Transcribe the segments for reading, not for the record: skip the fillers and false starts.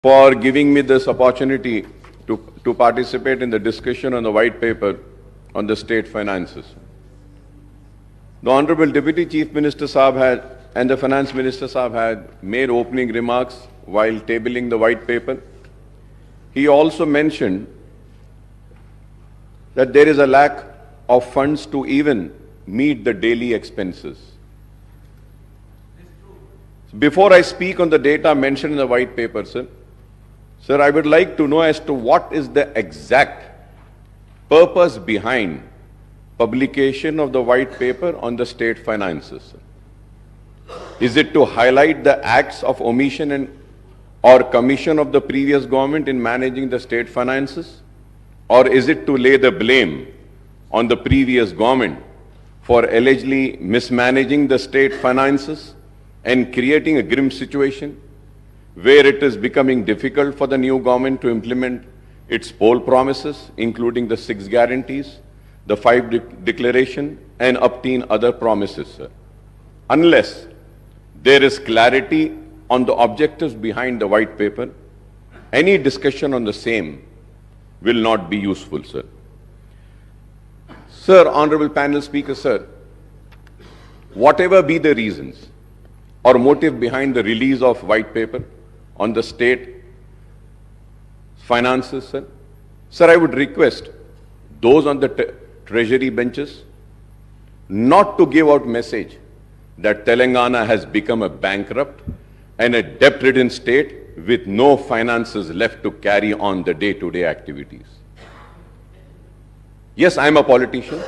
for giving me this opportunity to participate in the discussion on the white paper on the state finances. The Honorable Deputy Chief Minister Saab had and the Finance Minister Saab had made opening remarks while tabling the white paper. He also mentioned that there is a lack of funds to even meet the daily expenses. Before I speak on the data mentioned in the white paper, Sir, I would like to know as to what is the exact purpose behind publication of the white paper on the state finances. Is it to highlight the acts of omission or commission of the previous government in managing the state finances? Or is it to lay the blame on the previous government for allegedly mismanaging the state finances and creating a grim situation where it is becoming difficult for the new government to implement its poll promises, including the 6 guarantees, the 5 declaration, and obtain other promises, sir? Unless there is clarity on the objectives behind the white paper, any discussion on the same will not be useful, sir. Sir, Honorable Panel Speaker, sir, whatever be the reasons or motive behind the release of white paper on the state finances, sir, I would request those on the treasury benches not to give out message that Telangana has become a bankrupt and a debt-ridden state with no finances left to carry on the day-to-day activities. Yes, I am a politician.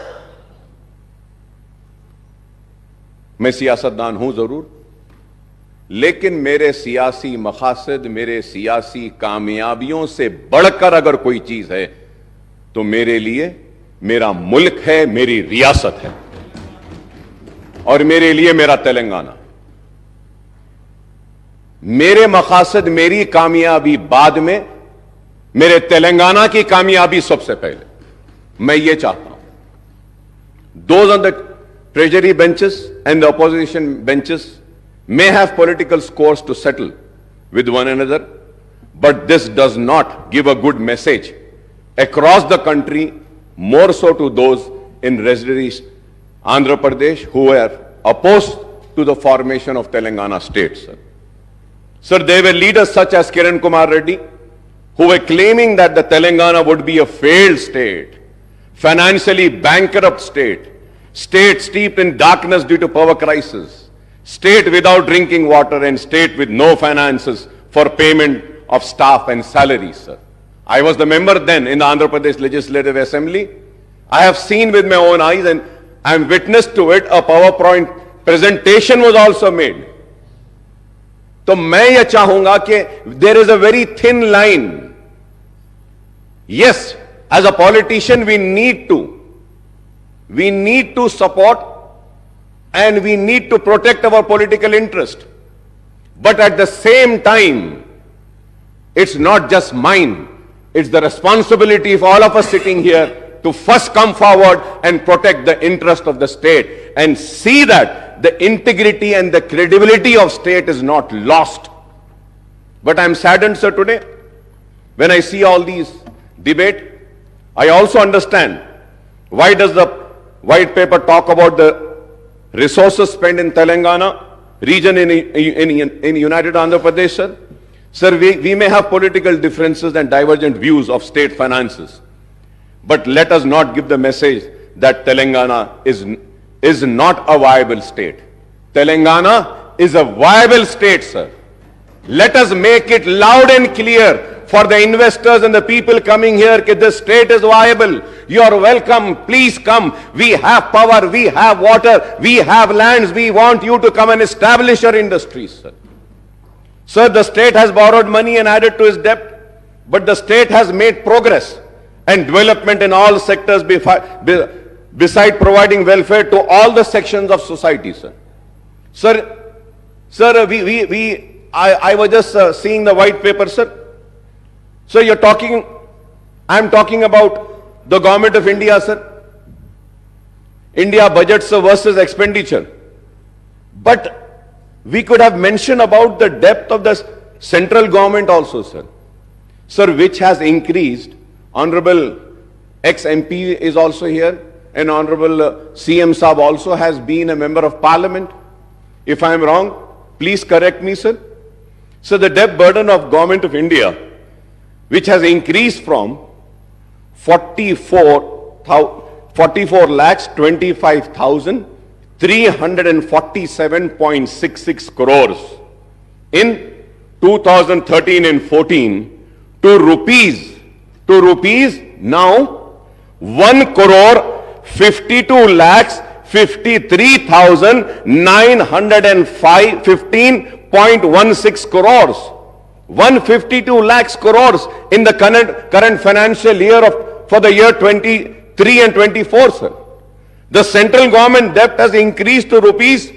मैं सियासतदान हूं जरूर, लेकिन मेरे सियासी मकासद, मेरे सियासी कामयाबियों से बढ़कर अगर कोई चीज है तो मेरे लिए मेरा मुल्क है, मेरी रियासत है और मेरे लिए मेरा तेलंगाना। मेरे मकासद, मेरी कामयाबी बाद में, मेरे तेलंगाना की कामयाबी सबसे पहले। मैं ये चाहता हूं those on the treasury benches and the opposition benches may have political scores to settle with one another, but this does not give a good message across the country, more so to those in residency Andhra Pradesh who are opposed to the formation of Telangana state, sir. Sir, there were leaders such as Kiran Kumar Reddy who were claiming that the Telangana would be a failed state, financially bankrupt state, state steeped in darkness due to power crisis, state without drinking water, and state with no finances for payment of staff and salaries, sir. I was the member then in the Andhra Pradesh Legislative Assembly. I have seen with my own eyes and I am witness to it. A PowerPoint presentation was also made. तो मैं ये चाहूंगा कि there is a very thin line. Yes, as a politician we need to support and we need to protect our political interest. But at the same time, it's not just mine, it's the responsibility of all of us sitting here to first come forward and protect the interest of the state and see that the integrity and the credibility of state is not lost. But I'm saddened, sir, today when I see all these debate. I also understand why does the white paper talk about the resources spent in Telangana region in United Andhra Pradesh, sir. Sir, we may have political differences and divergent views of state finances, but let us not give the message that Telangana is not a viable state. Telangana is a viable state, sir. Let us make it loud and clear for the investors and the people coming here that this state is viable. You are welcome. Please come. We have power. We have water. We have lands. We want you to come and establish your industries, sir. Sir, the state has borrowed money and added to its debt, but the state has made progress and development in all sectors beside providing welfare to all the sections of society, sir. Sir, I was just seeing the white paper, sir. So I'm talking about the government of India, sir. India budgets versus expenditure. But we could have mentioned about the depth of the central government also, sir. Sir, which has increased. Honorable ex-MP is also here, and Honorable CM Saab also has been a member of Parliament. If I am wrong, please correct me, sir. So the debt burden of Government of India, which has increased from 44,347.66 crores in 2013 and 14 to rupees now 1 crore 52 lakhs 53,915.16 crores. 152 lakhs crores in the current financial year for the year 23 and 24, sir. The central government debt has increased to rupees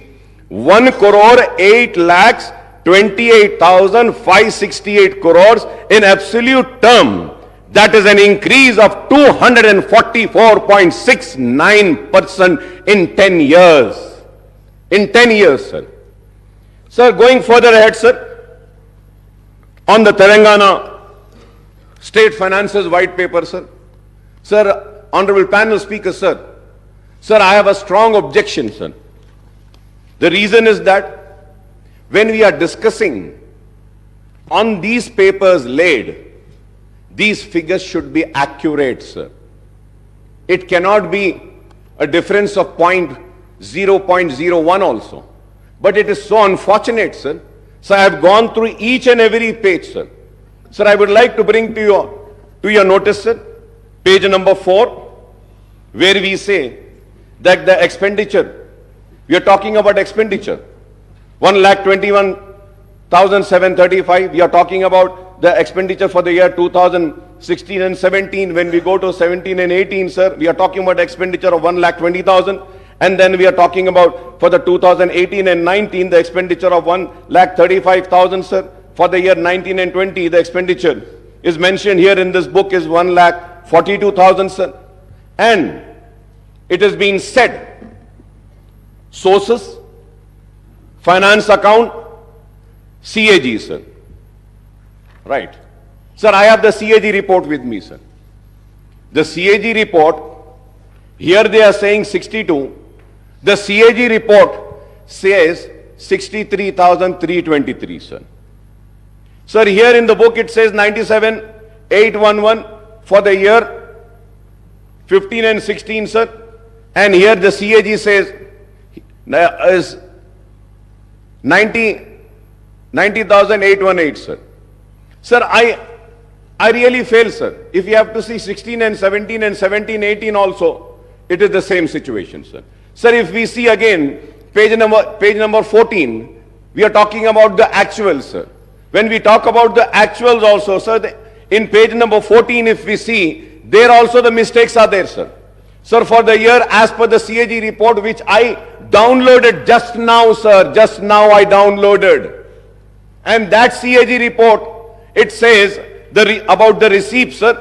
1 crore 8 lakhs 28,568 crores in absolute term. That is an increase of 244.69% in 10 years. In 10 years, sir. Sir, going further ahead, sir, on the Telangana State Finances White Paper, sir. Sir, Honorable Panel Speaker, sir. Sir, I have a strong objection, sir. The reason is that when we are discussing on these papers laid, these figures should be accurate, sir. It cannot be a difference of 0.01 also. But it is so unfortunate, sir. So I have gone through each and every page, sir. Sir, I would like to bring to your notice, sir, page number 4, where we say that the expenditure, we are talking about expenditure, 1,21,735. We are talking about the expenditure for the year 2016 and 17. When we go to 17 and 18, sir, we are talking about expenditure of 1,20,000. And then we are talking about for the 2018 and 19, the expenditure of 1,35,000, sir. For the year 19 and 20, the expenditure is mentioned here in this book is 1,42,000, sir. And it has been said, sources, finance account, CAG, sir. Right. Sir, I have the CAG report with me, sir. The CAG report, here they are saying 62. The CAG report says 63,323, sir. Sir, here in the book it says 97,811 for the year 15 and 16, sir. And here the CAG says is 90,818, sir. Sir, I really fail, sir. If you have to see 16 and 17 and 17, 18 also, it is the same situation, sir. Sir, if we see again page number 14, we are talking about the actuals, sir. When we talk about the actuals also, sir, in page number 14, if we see, there also the mistakes are there, sir. Sir, for the year as per the CAG report, which I downloaded just now, sir, just now I downloaded. And that CAG report, it says about the receipts, sir.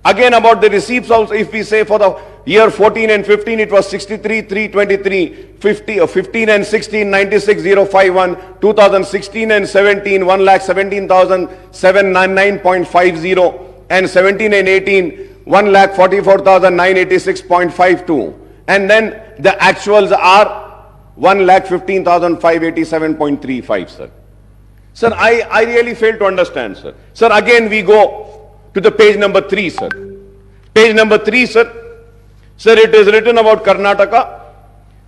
Again about the receipts also, if we say for the year 14 and 15, it was 63,323, 15 and 16, 96,051, 2016 and 17, 1,17,799.50, and 17 and 18, 1,44,986.52. And then the actuals are 1,15,587.35, sir. Sir, I really fail to understand, sir. Sir, again we go to the page number 3, sir. Page number 3, sir. Sir, it is written about Karnataka,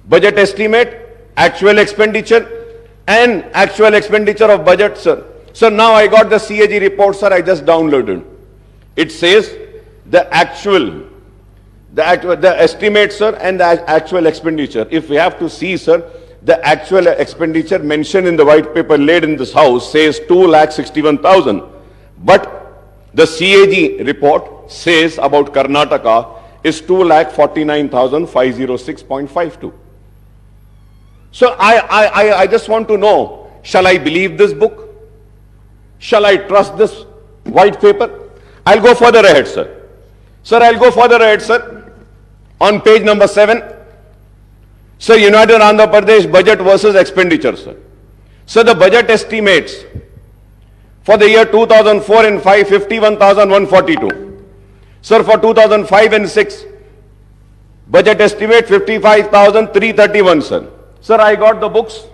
budget estimate, actual expenditure, and actual expenditure of budget, sir. So now I got the CAG report, sir, I just downloaded. It says the estimate, sir, and the actual expenditure. If we have to see, sir, the actual expenditure mentioned in the white paper laid in this house says 2,61,000. But the CAG report says about Karnataka is 2,49,506.52. So I just want to know, shall I believe this book? Shall I trust this white paper? I'll go further ahead, sir. Sir, I'll go further ahead, sir. On page number 7, sir, United Andhra Pradesh budget versus expenditure, sir. So the budget estimates For the year 2004 and 5, 51,142. Sir, for 2005 and 6, budget estimate 55,331, sir. Sir, I got the books,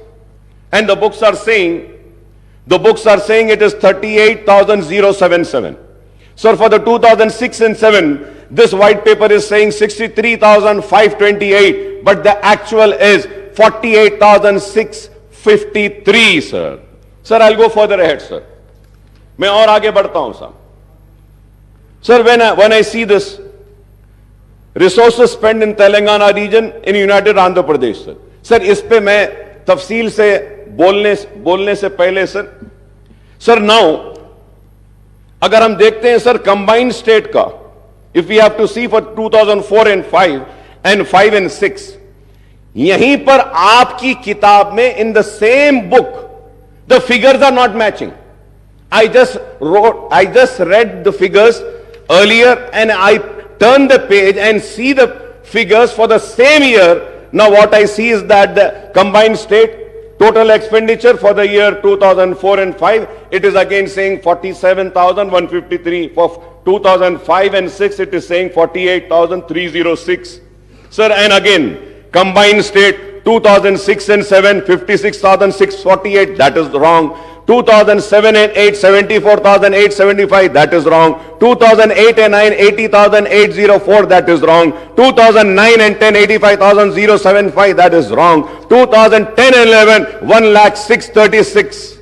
and the books are saying it is 38,077. Sir, for the 2006 and 7, this white paper is saying 63,528, but the actual is 48,653, sir. Sir, I'll go further ahead, sir. मैं और आगे बढ़ता हूं साहब. Sir, when I see this resources spent in Telangana region in United Andhra Pradesh, sir. Sir, इस पे मैं तफसील से बोलने से पहले सर now अगर हम देखते हैं सर कंबाइंड स्टेट का, if we have to see for 2004 and 5 and 5 and 6, यहीं पर आपकी किताब में in the same book the figures are not matching. I just read the figures earlier and I turned the page and see the figures for the same year. Now what I see is that the combined state total expenditure for the year 2004 and 5, it is again saying 47,153. For 2005 and 6, it is saying 48,306. Sir, and again, combined state 2006 and 7, 56,648, that is wrong. 2007 and 8, 74,875, that is wrong. 2008 and 9, 80,804, that is wrong. 2009 and 10, 85,075, that is wrong. 2010 and 11, 1,06,36,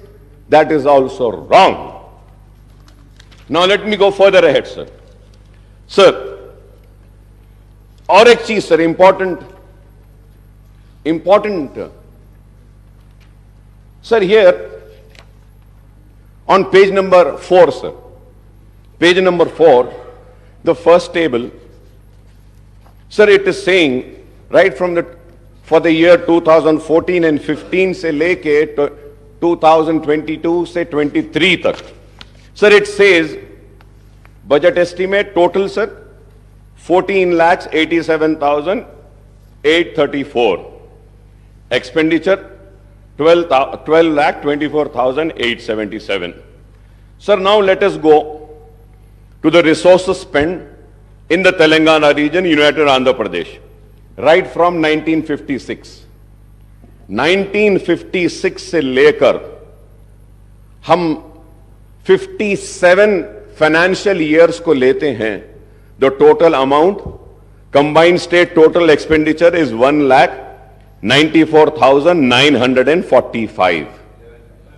that is also wrong. Now let me go further ahead, sir. Sir, और एक चीज sir important, sir, here on page number 4, sir. Page number 4, the first table, sir, it is saying right from for the year 2014 and 15 se leke 2022 se 23 tak. Sir, it says budget estimate total, sir, 14,87,834. Expenditure 12,24,877. Sir, now let us go to the resources spent in the Telangana region, United Andhra Pradesh, right from 1956. 1956 से लेकर हम 57 financial years को लेते हैं, the total amount combined state total expenditure is 1,94,945.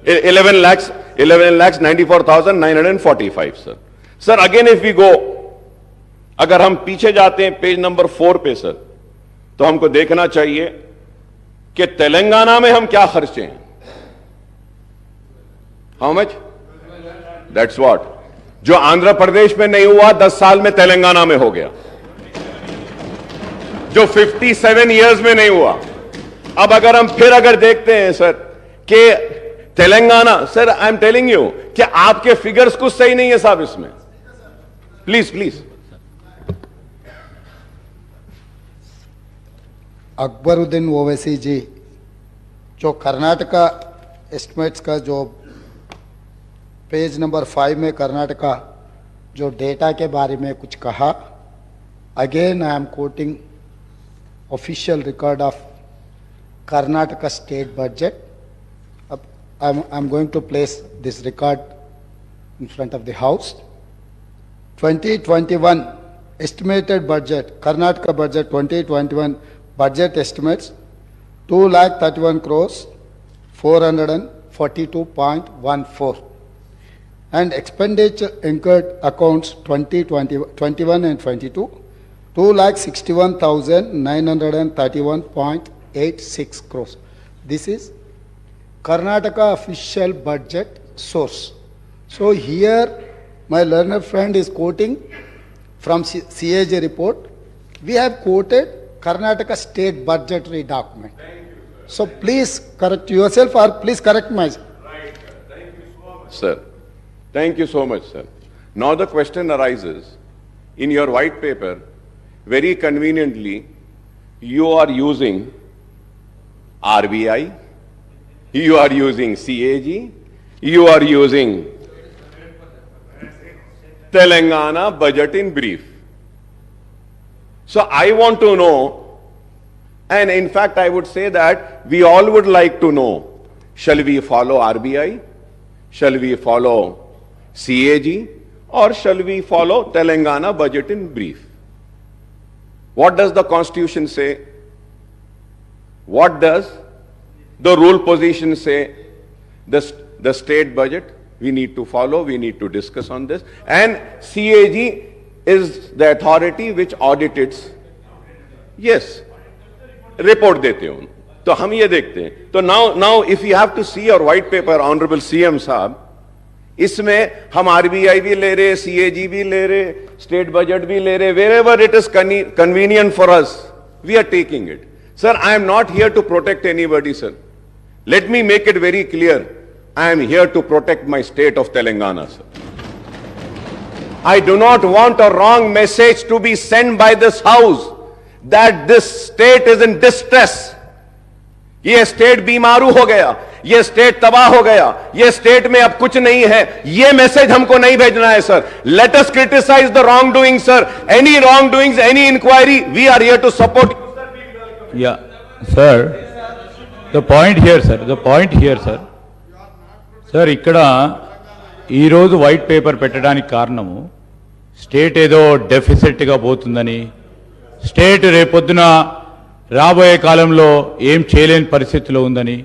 11,94,945, sir. Sir, again if we go, अगर हम पीछे जाते हैं पेज नंबर 4 पे सर, तो हमको देखना चाहिए कि तेलंगाना में हम क्या खर्चे हैं. How much? That's what. जो आंध्र प्रदेश में नहीं हुआ 10 साल में तेलंगाना में हो गया, जो 57 इयर्स में नहीं हुआ. अब अगर हम फिर देखते हैं सर कि Telangana, sir I am telling you कि आपके फिगर्स कुछ सही नहीं है साहब इसमें. प्लीज. अकबरुद्दीन ओवैसी जी जो कर्नाटका एस्टिमेट्स का जो पेज नंबर 5 में कर्नाटका जो डेटा के बारे में कुछ कहा, again I am quoting official record of Karnataka state budget. I am going to place this record in front of the house. 2021 estimated budget, Karnataka budget 2021 budget estimates 2,31 crores 442.14, and expenditure incurred accounts 2021 and 22 2,61,931.86 crores. This is Karnataka official budget source. So here my learned friend is quoting from CAG report. We have quoted Karnataka state budgetary document. So please correct yourself or please correct myself. Right, sir. Thank you so much. Sir, thank you so much, sir. Now the question arises, in your white paper, very conveniently, you are using RBI, you are using CAG, you are using Telangana budget in brief. So I want to know, and in fact I would say that we all would like to know, shall we follow RBI? Shall we follow CAG? Or shall we follow Telangana budget in brief? What does the Constitution say? What does the rule position say? The state budget, we need to follow, we need to discuss on this. And CAG is the authority which audits. Yes, report dete ho. तो हम ये देखते हैं. तो now if you have to see your white paper, Honorable CM साहब, इसमें हम RBI भी ले रहे, CAG भी ले रहे, state budget भी ले रहे, wherever it is convenient for us, we are taking it. Sir, I am not here to protect anybody, sir. Let me make it very clear. I am here to protect my state of Telangana, sir. I do not want a wrong message to be sent by this house that this state is in distress. ये state बीमारू हो गया, ये state तबाह हो गया, ये state में अब कुछ नहीं है, ये मैसेज हमको नहीं भेजना है sir. Let us criticise the wrongdoing sir. Any wrongdoings, any inquiry, we are here to support. Yeah, sir, the point here, sir. Sir, ఇక్కడ ఈరోజు వైట్ పేపర్ పెట్టడానికి కారణము స్టేట్ ఏదో డెఫిసిట్గా పోతుందని, స్టేట్ రేపొద్దున రాబోయే కాలంలో ఏం చేయలేని పరిస్థితిలో ఉందని,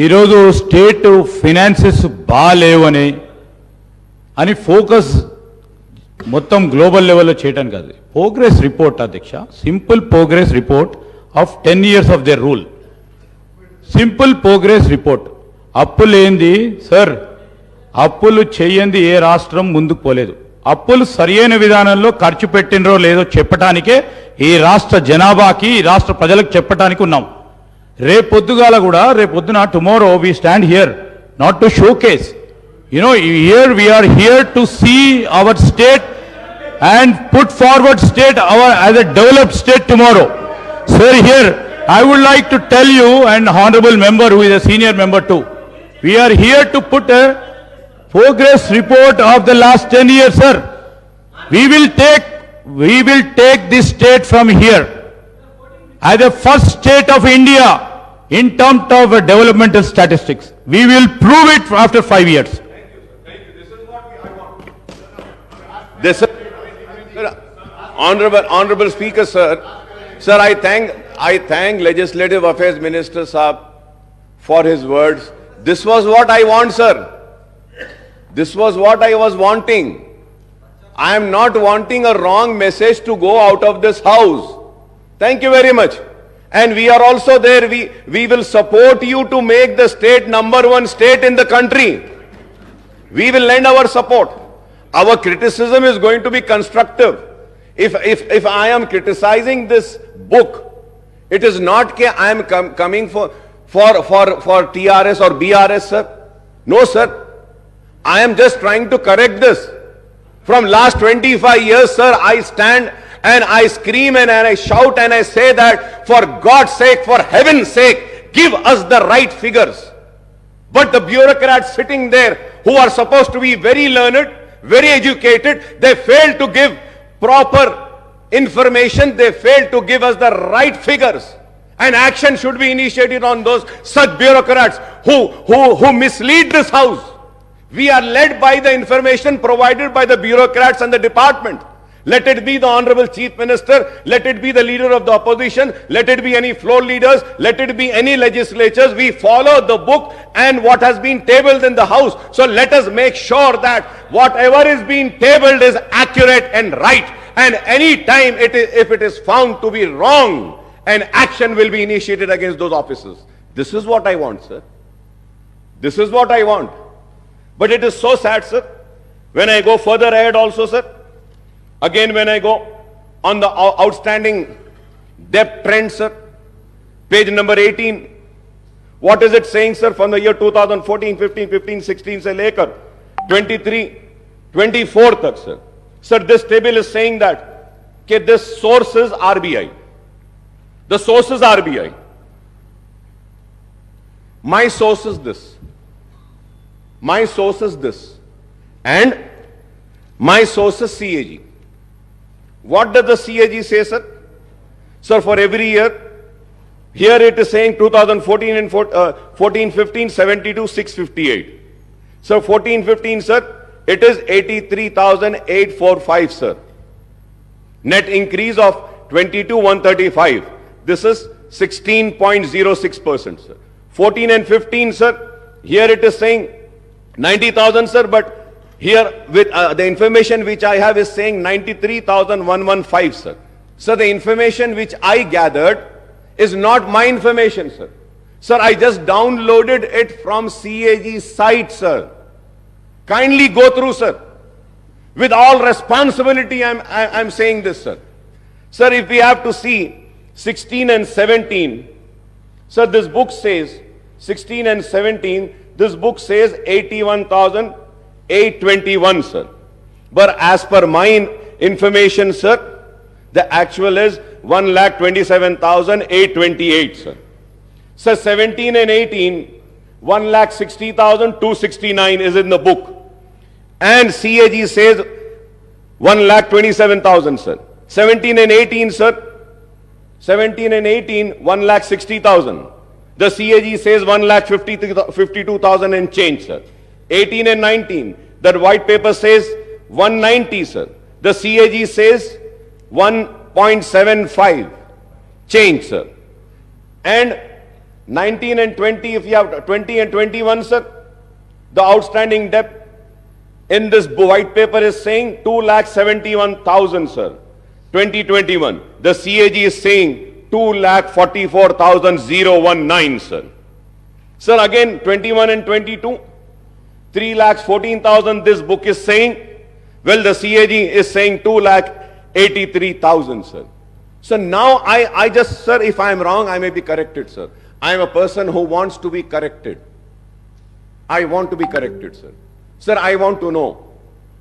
ఈరోజు స్టేట్ ఫినాన్సెస్ బాగాలేవని అని ఫోకస్ మొత్తం గ్లోబల్ లెవెల్లో చేయడానికి కాదు. ప్రోగ్రెస్ రిపోర్ట్ అధ్యక్ష, simple progress report of 10 years of their rule. Simple progress report. అప్పులు ఏంది సార్? అప్పులు చేయండి ఏ రాష్ట్రం ముందుకు పోలేదు. అప్పులు సరియైన విధానంలో ఖర్చు పెట్టినరో లేదో చెప్పడానికే ఈ రాష్ట్ర జనాభాకి, ఈ రాష్ట్ర ప్రజలకు చెప్పడానికి ఉన్నాం. రేపొద్దుగాల కూడా, రేపొద్దున tomorrow we stand here not to show case. Here we are here to see our state and put forward state as a developed state tomorrow. Sir, here I would like to tell you, and honorable member who is a senior member too, we are here to put a progress report of the last 10 years, sir. We will take this state from here as the first state of India in terms of developmental statistics. We will prove it after 5 years. This is, Honorable Speaker, sir. Sir, I thank Legislative Affairs Minister Saab for his words. This was what I want, sir. This was what I was wanting. I am not wanting a wrong message to go out of this house. Thank you very much. And we are also there. We will support you to make the state #1 state in the country. We will lend our support. Our criticism is going to be constructive. If I am criticizing this book, it is not that I am coming for TRS or BRS, sir. No, sir. I am just trying to correct this. From last 25 years, sir, I stand and I scream and I shout and I say that for God's sake, for heaven's sake, give us the right figures. But the bureaucrats sitting there who are supposed to be very learned, very educated, they fail to give proper information, they fail to give us the right figures. And action should be initiated on those such bureaucrats who mislead this house. We are led by the information provided by the bureaucrats and the department. Let it be the Honorable Chief Minister, let it be the leader of the opposition, let it be any floor leaders, let it be any legislatures. We follow the book and what has been tabled in the house. So let us make sure that whatever is being tabled is accurate and right. And any time if it is found to be wrong, an action will be initiated against those officers. This is what I want, sir. This is what I want. But it is so sad, sir. When I go further ahead also, sir, again when I go on the outstanding debt trend, sir, page number 18, what is it saying, sir, from the year 2014, 15, 15, 16 se lekar 23, 24 tak, sir. Sir, this table is saying that this source is RBI. The source is RBI. My source is this. My source is this. And My source is CAG. What does the CAG say, sir? Sir, for every year, here it is saying 2014 and 14-15, 72, 658. So 14-15, sir, it is 83,845, sir. Net increase of 22,135. This is 16.06%, sir. 14 and 15, sir, here it is saying 90,000, sir, but here with the information which I have is saying 93,115, sir. So the information which I gathered is not my information, sir. Sir, I just downloaded it from CAG site, sir. Kindly go through, sir. With all responsibility, I'm saying this, sir. Sir, if we have to see 16 and 17, sir, this book says 16 and 17, this book says 81,821, sir. But as per my information, sir, the actual is 1,27,828, sir. Sir, 17 and 18, 1,60,269 is in the book. And CAG says 1,27,000, sir. 17 and 18, sir. 17 and 18, 1,60,000. The CAG says 1,52,000 and change, sir. 18 and 19, the white paper says 190, sir. The CAG says 1.75 change, sir. And 19 and 20, if you have 20 and 21, sir, the outstanding debt in this white paper is saying 2,71,000, sir. 2021. The CAG is saying 2,44,019, sir. Sir, again 21 and 22, 3,14,000 this book is saying. Well, the CAG is saying 2,83,000, sir. So now I just, sir, if I am wrong, I may be corrected, sir. I am a person who wants to be corrected. I want to be corrected, sir. Sir, I want to know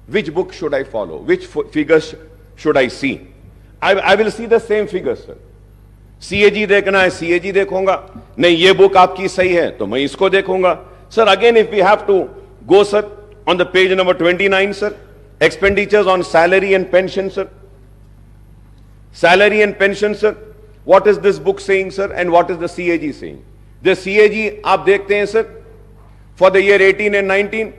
which book should I follow, which figures should I see. I will see the same figures, sir. CAG देखना है, CAG देखूंगा. नहीं, ये book आपकी सही है, तो मैं इसको देखूंगा. Sir, again, if we have to go, sir, on the page number 29, sir, expenditures on salary and pension, sir. Salary and pension, sir. What is this book saying, sir, and what is the CAG saying? The CAG, आप देखते हैं, sir, for the year 18 and 19,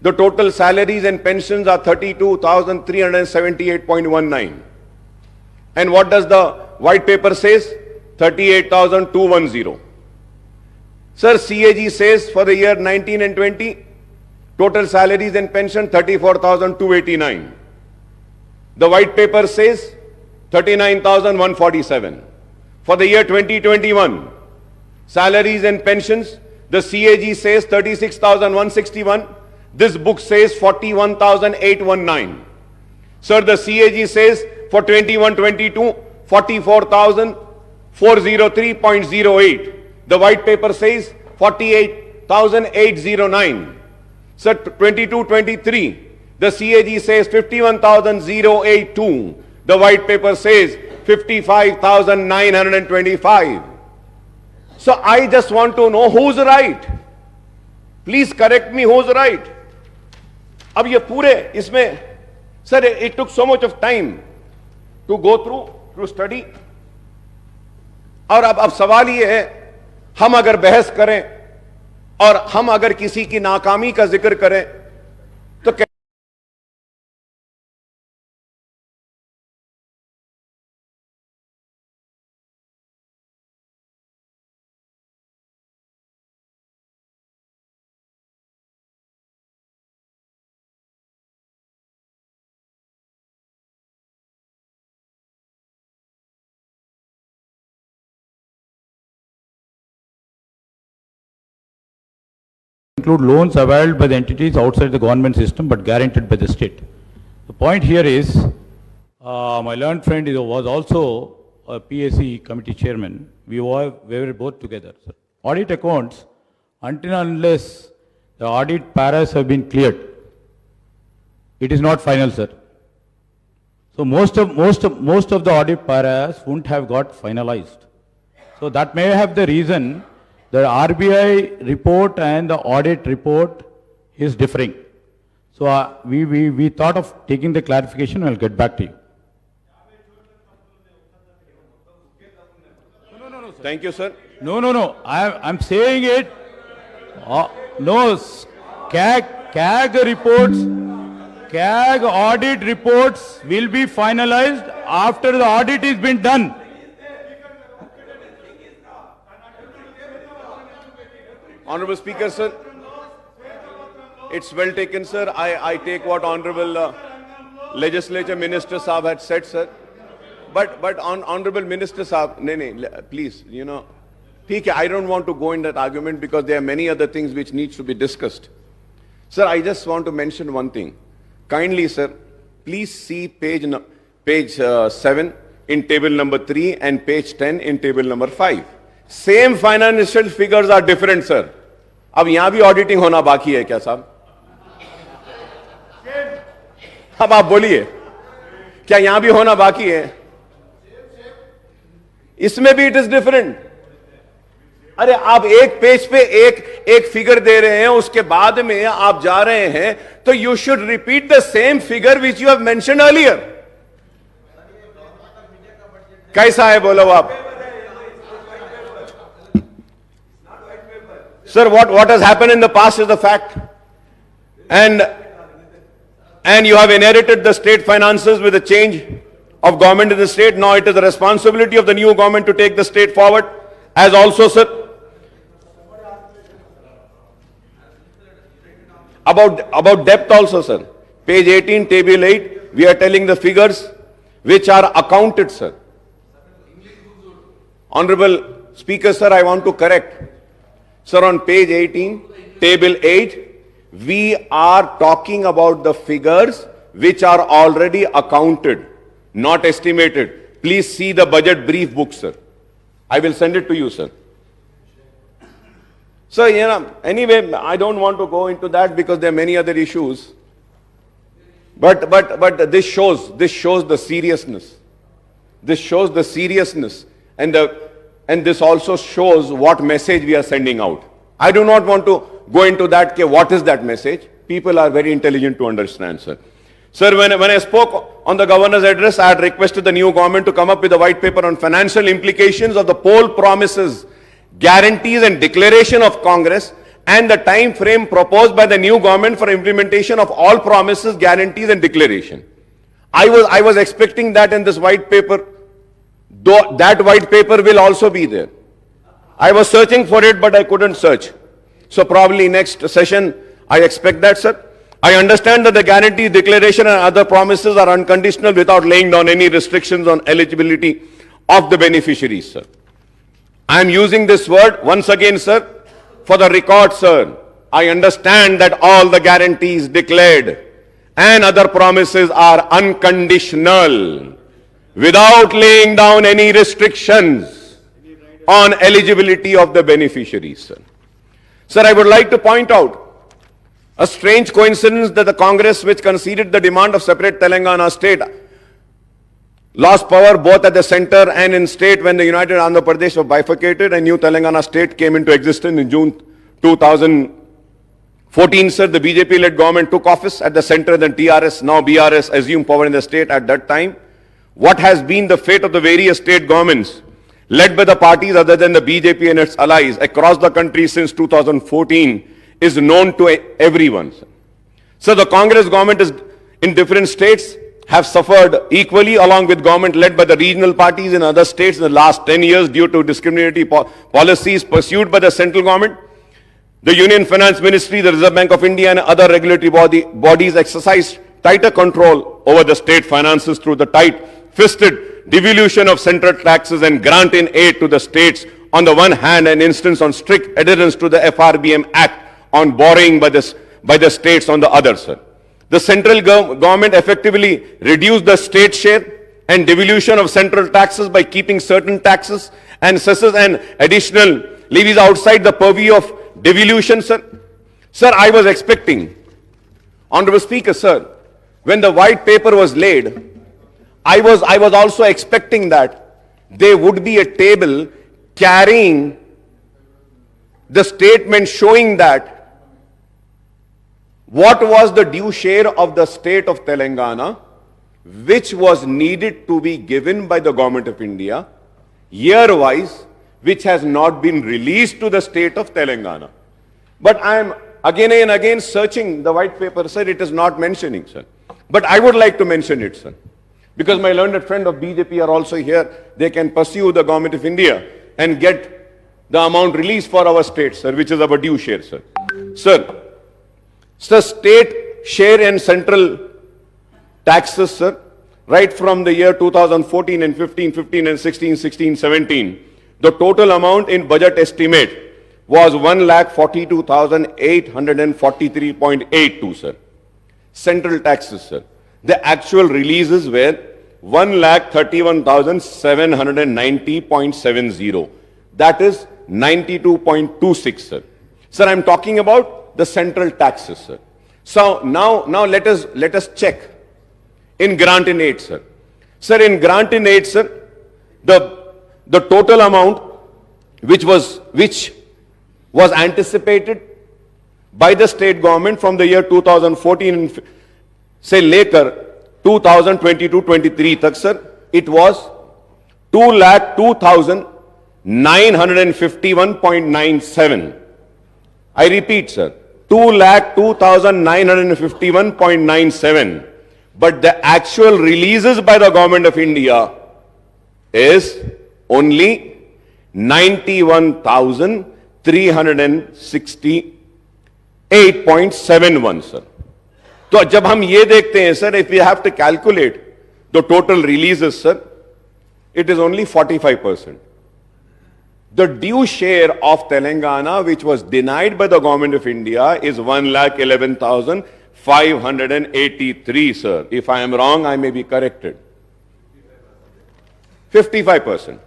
the total salaries and pensions are 32,378.19. And what does the white paper says? 38,210. Sir, CAG says for the year 19 and 20, total salaries and pension 34,289. The white paper says 39,147. For the year 2021, salaries and pensions, the CAG says 36,161. This book says 41,819. Sir, the CAG says for 21-22, 44,403.08. The white paper says 48,809. Sir, 22-23, the CAG says 51,082. The white paper says 55,925. So I just want to know who's right. Please correct me, who's right. अब ये पूरे इसमें, sir, it took so much of time to go through, to study. और अब सवाल ये है, हम अगर बहस करें और हम अगर किसी की नाकामी का जिक्र करें तो include loans availed by the entities outside the government system but guaranteed by the state. The point here is, my learned friend was also a PAC committee chairman. We were both together, sir. Audit accounts, until and unless the audit paras have been cleared, it is not final, sir. So most of the audit paras wouldn't have got finalized. So that may have the reason the RBI report and the audit report is differing. So we thought of taking the clarification. I'll get back to you. Thank you, sir. No. I'm saying it. No, CAG reports, CAG audit reports will be finalized after the audit has been done. Honorable Speaker, sir. It's well taken, sir. I take what Honorable Legislature Minister Saab had said, sir. But Honorable Minister Saab, please, ठीक है, I don't want to go in that argument because there are many other things which needs to be discussed. Sir, I just want to mention one thing. Kindly, sir, please see page 7 in table number 3 and page 10 in table number 5. Same financial figures are different, sir. अब यहां भी auditing होना बाकी है क्या साहब? अब आप बोलिए, क्या यहां भी होना बाकी है? इसमें भी इट इज डिफरेंट. अरे आप एक पेज पे एक फिगर दे रहे हैं, उसके बाद में आप जा रहे हैं, तो you should repeat the same figure which you have mentioned earlier. कैसा है बोलो आप? Sir, what has happened in the past is the fact. And you have inherited the state finances with a change of government in the state. Now it is the responsibility of the new government to take the state forward. As also, sir, about depth also, sir. Page 18, table 8, we are telling the figures which are accounted, sir. Honorable Speaker, sir, I want to correct. Sir, on page 18, table 8, we are talking about the figures which are already accounted, not estimated. Please see the budget brief book, sir. I will send it to you, sir. So, anyway, I don't want to go into that because there are many other issues. But this shows the seriousness. This shows the seriousness, and this also shows what message we are sending out. I do not want to go into that. What is that message? People are very intelligent to understand, sir. Sir, when I spoke on the governor's address, I had requested the new government to come up with a white paper on financial implications of the poll promises, guarantees and declaration of Congress, and the time frame proposed by the new government for implementation of all promises, guarantees and declaration. I was expecting that in this white paper. Though that white paper will also be there. I was searching for it, but I couldn't search. So probably next session, I expect that, sir. I understand that the guarantee, declaration and other promises are unconditional without laying down any restrictions on eligibility of the beneficiaries, sir. I am using this word once again, sir, for the record, sir. I understand that all the guarantees declared and other promises are unconditional, without laying down any restrictions on eligibility of the beneficiaries, sir. Sir, I would like to point out a strange coincidence that the Congress, which conceded the demand of separate Telangana state, lost power both at the center and in state when the United Andhra Pradesh was bifurcated and new Telangana state came into existence in June 2014, sir. The BJP-led government took office at the center, then TRS, now BRS, assumed power in the state at that time. What has been the fate of the various state governments led by the parties other than the BJP and its allies across the country since 2014 is known to everyone. So the Congress government is in different states have suffered equally along with government led by the regional parties in other states in the last 10 years due to discriminatory policies pursued by the central government. The Union Finance Ministry, the Reserve Bank of India and other regulatory bodies exercise tighter control over the state finances through the tight-fisted devolution of central taxes and grant in aid to the states on the one hand and instance on strict adherence to the FRBM Act on borrowing by the states on the other, sir. The central government effectively reduced the state share and devolution of central taxes by keeping certain taxes and cesses and additional levies outside the purview of devolution, sir. Sir, I was expecting, Honorable Speaker, sir, when the white paper was laid, I was also expecting that there would be a table carrying the statement showing that what was the due share of the state of Telangana, which was needed to be given by the government of India, year-wise, which has not been released to the state of Telangana. But I am again and again searching the white paper, sir, it is not mentioning, sir. But I would like to mention it, sir. Because my learned friend of BJP are also here, they can pursue the government of India and get the amount released for our state, sir, which is our due share, sir. Sir, state share and central taxes, sir, right from the year 2014 and 15, 15 and 16, 16, 17, the total amount in budget estimate was 1,42,843.82, sir. Central taxes, sir. The actual releases were 1,31,790.70. That is 92.26, sir. Sir, I'm talking about the central taxes, sir. So now let us check in grant in aid, sir. Sir, in grant in aid, sir, the total amount which was anticipated by the state government from the year 2014 and say later 2022-23 tak, sir, it was 2,02,951.97. I repeat, sir, 2,02,951.97. But the actual releases by the government of India is only 91,368.71, sir. तो जब हम ये देखते हैं, sir, if we have to calculate the total releases, sir, it is only 45%. The due share of Telangana, which was denied by the government of India, is 1,11,583, sir. If I am wrong, I may be corrected. 55%.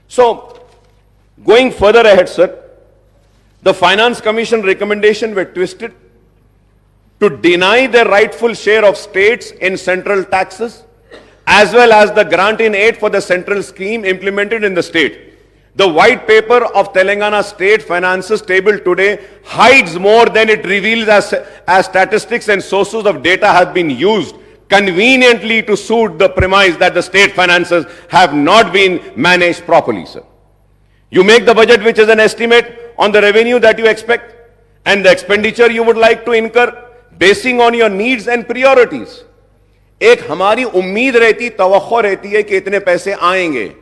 So, going further ahead, sir, the Finance Commission recommendation were twisted to deny the rightful share of states in central taxes, as well as the grant in aid for the central scheme implemented in the state. The white paper of Telangana state finances table today hides more than it reveals as statistics and sources of data have been used conveniently to suit the premise that the state finances have not been managed properly, sir. You make the budget, which is an estimate on the revenue that you expect and the expenditure you would like to incur basing on your needs and priorities. एक हमारी उम्मीद रहती, तवक्को रहती है कि इतने पैसे आएंगे.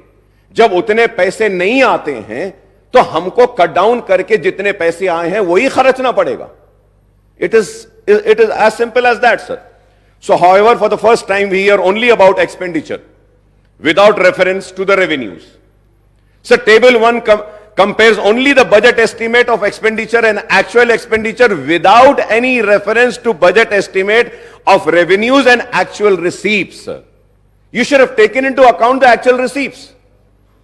जब उतने पैसे नहीं आते हैं तो हमको कट डाउन करके जितने पैसे आए हैं वही खर्चना पड़ेगा. It is as simple as that, sir. So, however, for the first time we hear only about expenditure without reference to the revenues. So, table 1 compares only the budget estimate of expenditure and actual expenditure without any reference to budget estimate of revenues and actual receipts, sir. You should have taken into account the actual receipts,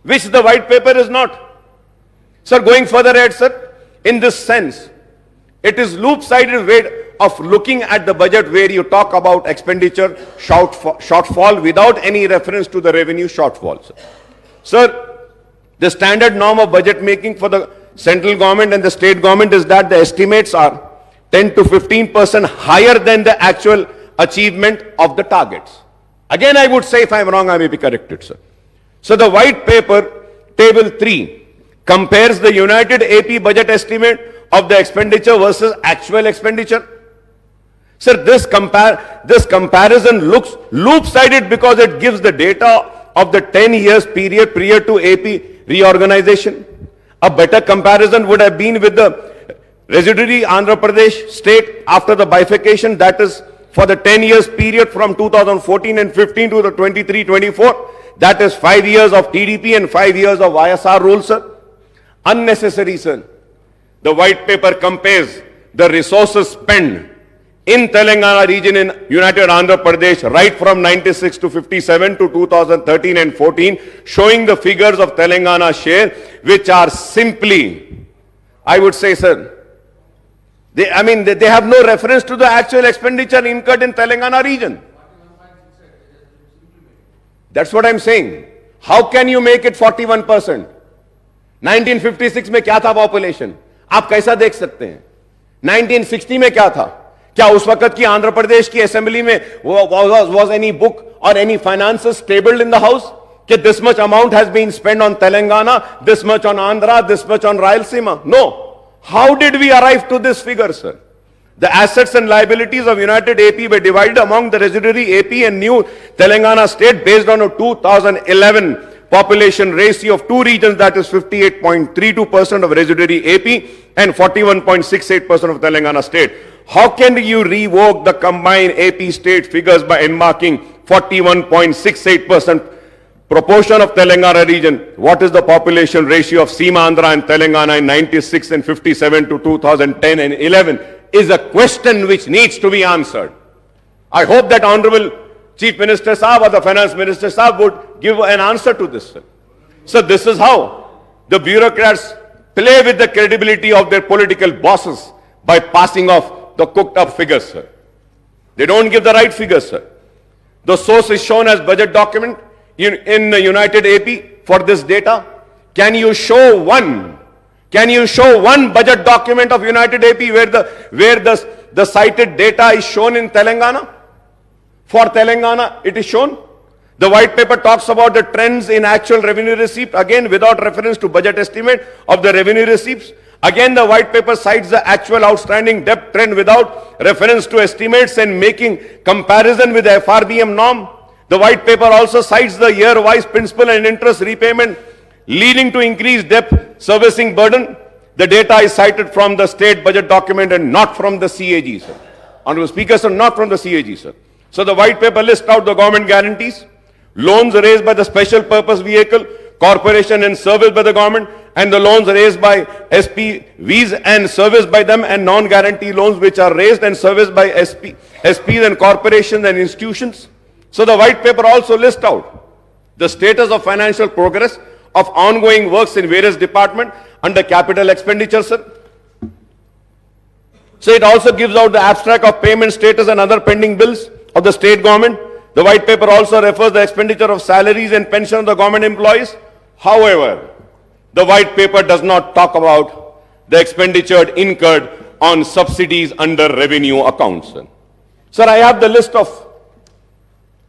which the white paper is not. Sir, going further ahead, sir, in this sense, it is loop-sided way of looking at the budget where you talk about expenditure shortfall without any reference to the revenue shortfall, sir. Sir, the standard norm of budget making for the central government and the state government is that the estimates are 10 to 15% higher than the actual achievement of the targets. Again, I would say, if I am wrong, I may be corrected, sir. So the white paper, table 3, compares the United AP budget estimate of the expenditure versus actual expenditure. Sir, this comparison looks loop-sided because it gives the data of the 10 years period prior to AP reorganization. A better comparison would have been with the residuary Andhra Pradesh state after the bifurcation, that is for the 10 years period from 2014 and 15 to the 23-24. That is 5 years of TDP and 5 years of YSR rule, sir. Unnecessary, sir. The white paper compares the resources spent in Telangana region in United Andhra Pradesh right from 96 to 57 to 2013 and 14, showing the figures of Telangana share, which are simply, I would say, sir, they have no reference to the actual expenditure incurred in Telangana region. That's what I'm saying. How can you make it 41%? 1956 में क्या था population? आप कैसा देख सकते हैं? 1960 में क्या था? क्या उस वक्त की आंध्र प्रदेश की असेंबली में was any book or any finances tabled in the house that this much amount has been spent on Telangana, this much on Andhra, this much on Rayalaseema? No. How did we arrive to this figure, sir? The assets and liabilities of United AP were divided among the residuary AP and new Telangana state based on a 2011 population ratio of two regions, that is 58.32% of residuary AP and 41.68% of Telangana state. How can you revoke the combined AP state figures by enmarking 41.68% proportion of Telangana region? What is the population ratio of Seema Andhra and Telangana in 96 and 57 to 2010 and 11 is a question which needs to be answered. I hope that Honorable Chief Minister Saab or the Finance Minister Saab would give an answer to this, sir. So this is how the bureaucrats play with the credibility of their political bosses by passing off the cooked up figures, sir. They don't give the right figures, sir. The source is shown as budget document in the United AP for this data. Can you show one budget document of United AP where the cited data is shown in Telangana? For Telangana, it is shown. The white paper talks about the trends in actual revenue receipt, again without reference to budget estimate of the revenue receipts. Again, the white paper cites the actual outstanding debt trend without reference to estimates and making comparison with the FRBM norm. The white paper also cites the year-wise principal and interest repayment leading to increased debt servicing burden. The data is cited from the state budget document and not from the CAG, sir. Honorable Speaker, sir, not from the CAG, sir. So the white paper lists out the government guarantees, loans raised by the special purpose vehicle, corporation and serviced by the government, and the loans raised by SPVs and serviced by them, and non-guarantee loans which are raised and serviced by SPs and corporations and institutions. So the white paper also lists out the status of financial progress of ongoing works in various departments under capital expenditure, sir. So it also gives out the abstract of payment status and other pending bills of the state government. The white paper also refers the expenditure of salaries and pension of the government employees. However, the white paper does not talk about the expenditure incurred on subsidies under revenue accounts, sir. Sir, I have the list of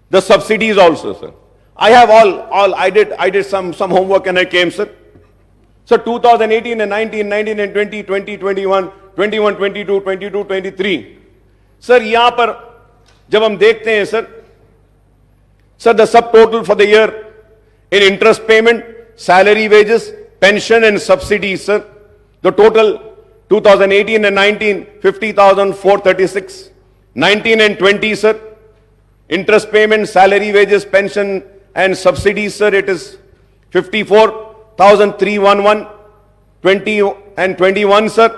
the subsidies also, sir. I have I did some homework and I came, sir. So 2018 and 19, 19 and 20, 20, 21, 21, 22, 22, 23. Sir, यहाँ पर जब हम देखते हैं, sir, the subtotal for the year in interest payment, salary, wages, pension and subsidies, sir, the total 2018 and 19, 50,436. 19 and 20, sir, interest payment, salary, wages, pension and subsidies, sir, it is 54,311. 20 and 21, sir,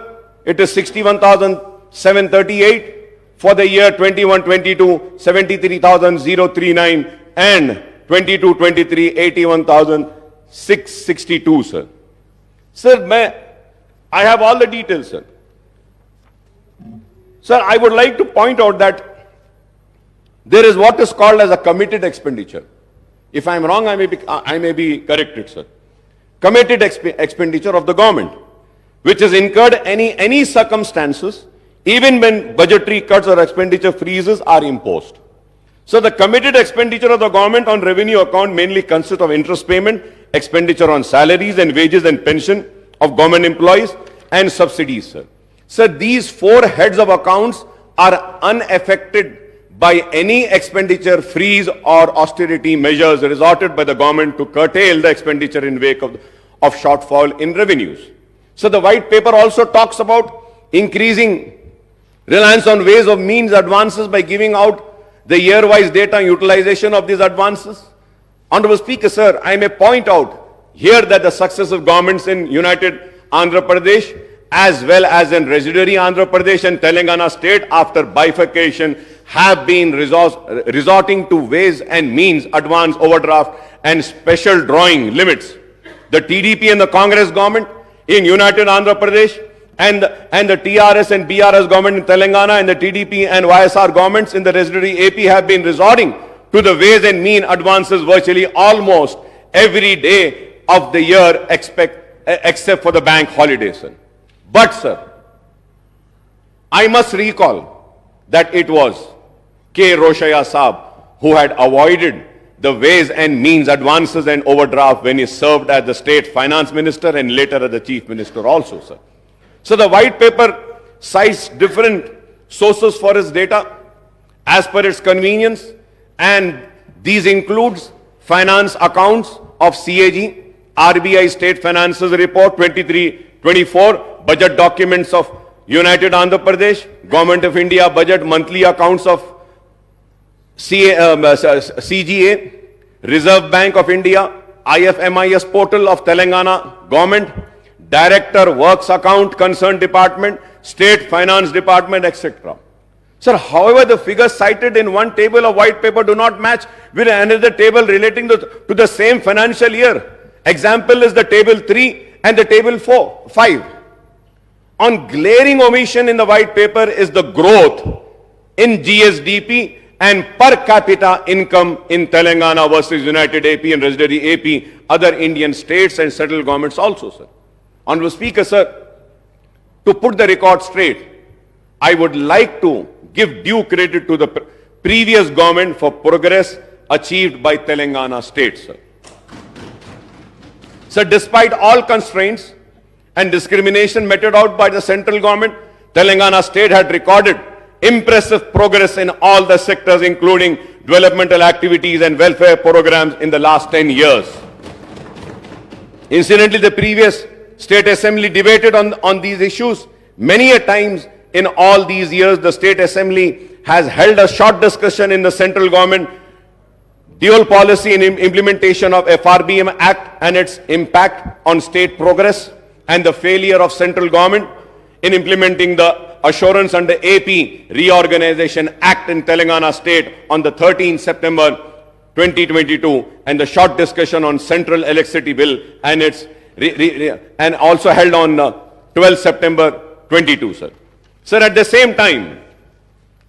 it is 61,738. For the year 21-22, 73,039, and 22-23, 81,662, sir. Sir, I have all the details, sir. Sir, I would like to point out that there is what is called as a committed expenditure. If I am wrong, I may be corrected, sir. Committed expenditure of the government, which is incurred any circumstances, even when budgetary cuts or expenditure freezes are imposed. So the committed expenditure of the government on revenue account mainly consists of interest payment, expenditure on salaries and wages and pension of government employees, and subsidies, sir. So these four heads of accounts are unaffected by any expenditure freeze or austerity measures resorted by the government to curtail the expenditure in wake of shortfall in revenues. So the white paper also talks about increasing reliance on ways of means advances by giving out the year-wise data utilization of these advances. Honorable Speaker, sir, I may point out here that the successive governments in United Andhra Pradesh as well as in residuary Andhra Pradesh and Telangana state after bifurcation have been resorting to ways and means advance overdraft and special drawing limits. The TDP and the Congress government in United Andhra Pradesh and the TRS and BRS government in Telangana and the TDP and YSR governments in the residuary AP have been resorting to the ways and mean advances virtually almost every day of the year except for the bank holidays. But, sir, I must recall that it was K. Roshaya Saab who had avoided the ways and means advances and overdraft when he served as the state finance minister and later as the chief minister also, sir. So the white paper cites different sources for its data as per its convenience, and these includes finance accounts of CAG, RBI State Finances Report 23-24, budget documents of United Andhra Pradesh, Government of India budget monthly accounts of CGA, Reserve Bank of India, IFMIS portal of Telangana government, Director Works account concerned department, State Finance Department, etc. Sir, however, the figures cited in one table of white paper do not match with another table relating to the same financial year. Example is the table 3 and the table 5. On glaring omission in the white paper is the growth in GSDP and per capita income in Telangana versus United AP and Residuary AP, other Indian states and central governments also, sir. Honorable Speaker, sir, to put the record straight, I would like to give due credit to the previous government for progress achieved by Telangana state, sir. So despite all constraints and discrimination meted out by the central government, Telangana state had recorded impressive progress in all the sectors, including developmental activities and welfare programs in the last 10 years. Incidentally, the previous State Assembly debated on these issues many a times. In all these years, the State Assembly has held a short discussion in the central government dual policy in implementation of FRBM Act and its impact on state progress, and the failure of central government in implementing the Assurance under AP Reorganization Act in Telangana state on the 13th September 2022, and the short discussion on Central Electricity Bill and its and also held on 12th September 22, sir. Sir, at the same time,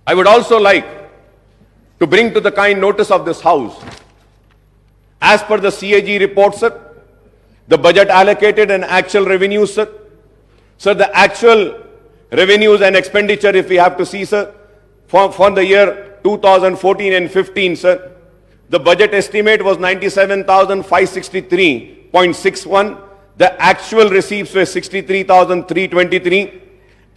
I would also like to bring to the kind notice of this House, as per the CAG report, sir, the budget allocated and actual revenues, sir. Sir, the actual revenues and expenditure, if we have to see, sir, for the year 2014 and 15, sir, the budget estimate was 97,563.61. The actual receipts were 63,323,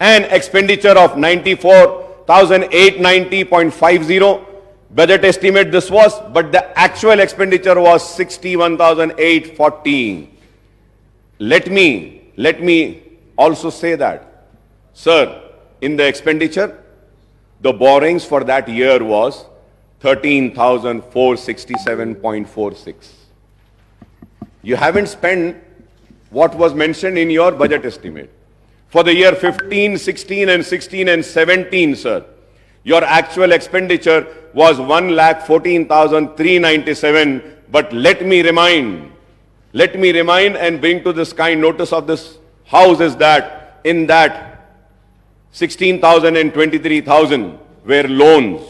and expenditure of 94,890.50. Budget estimate this was, but the actual expenditure was 61,840. Let me also say that, sir, in the expenditure, the borrowings for that year was 13,467.46. You haven't spent what was mentioned in your budget estimate. For the year 15, 16 and 16 and 17, sir, your actual expenditure was 1,14,397. But let me remind and bring to this kind notice of this House is that in that 16,000 and 23,000 were loans.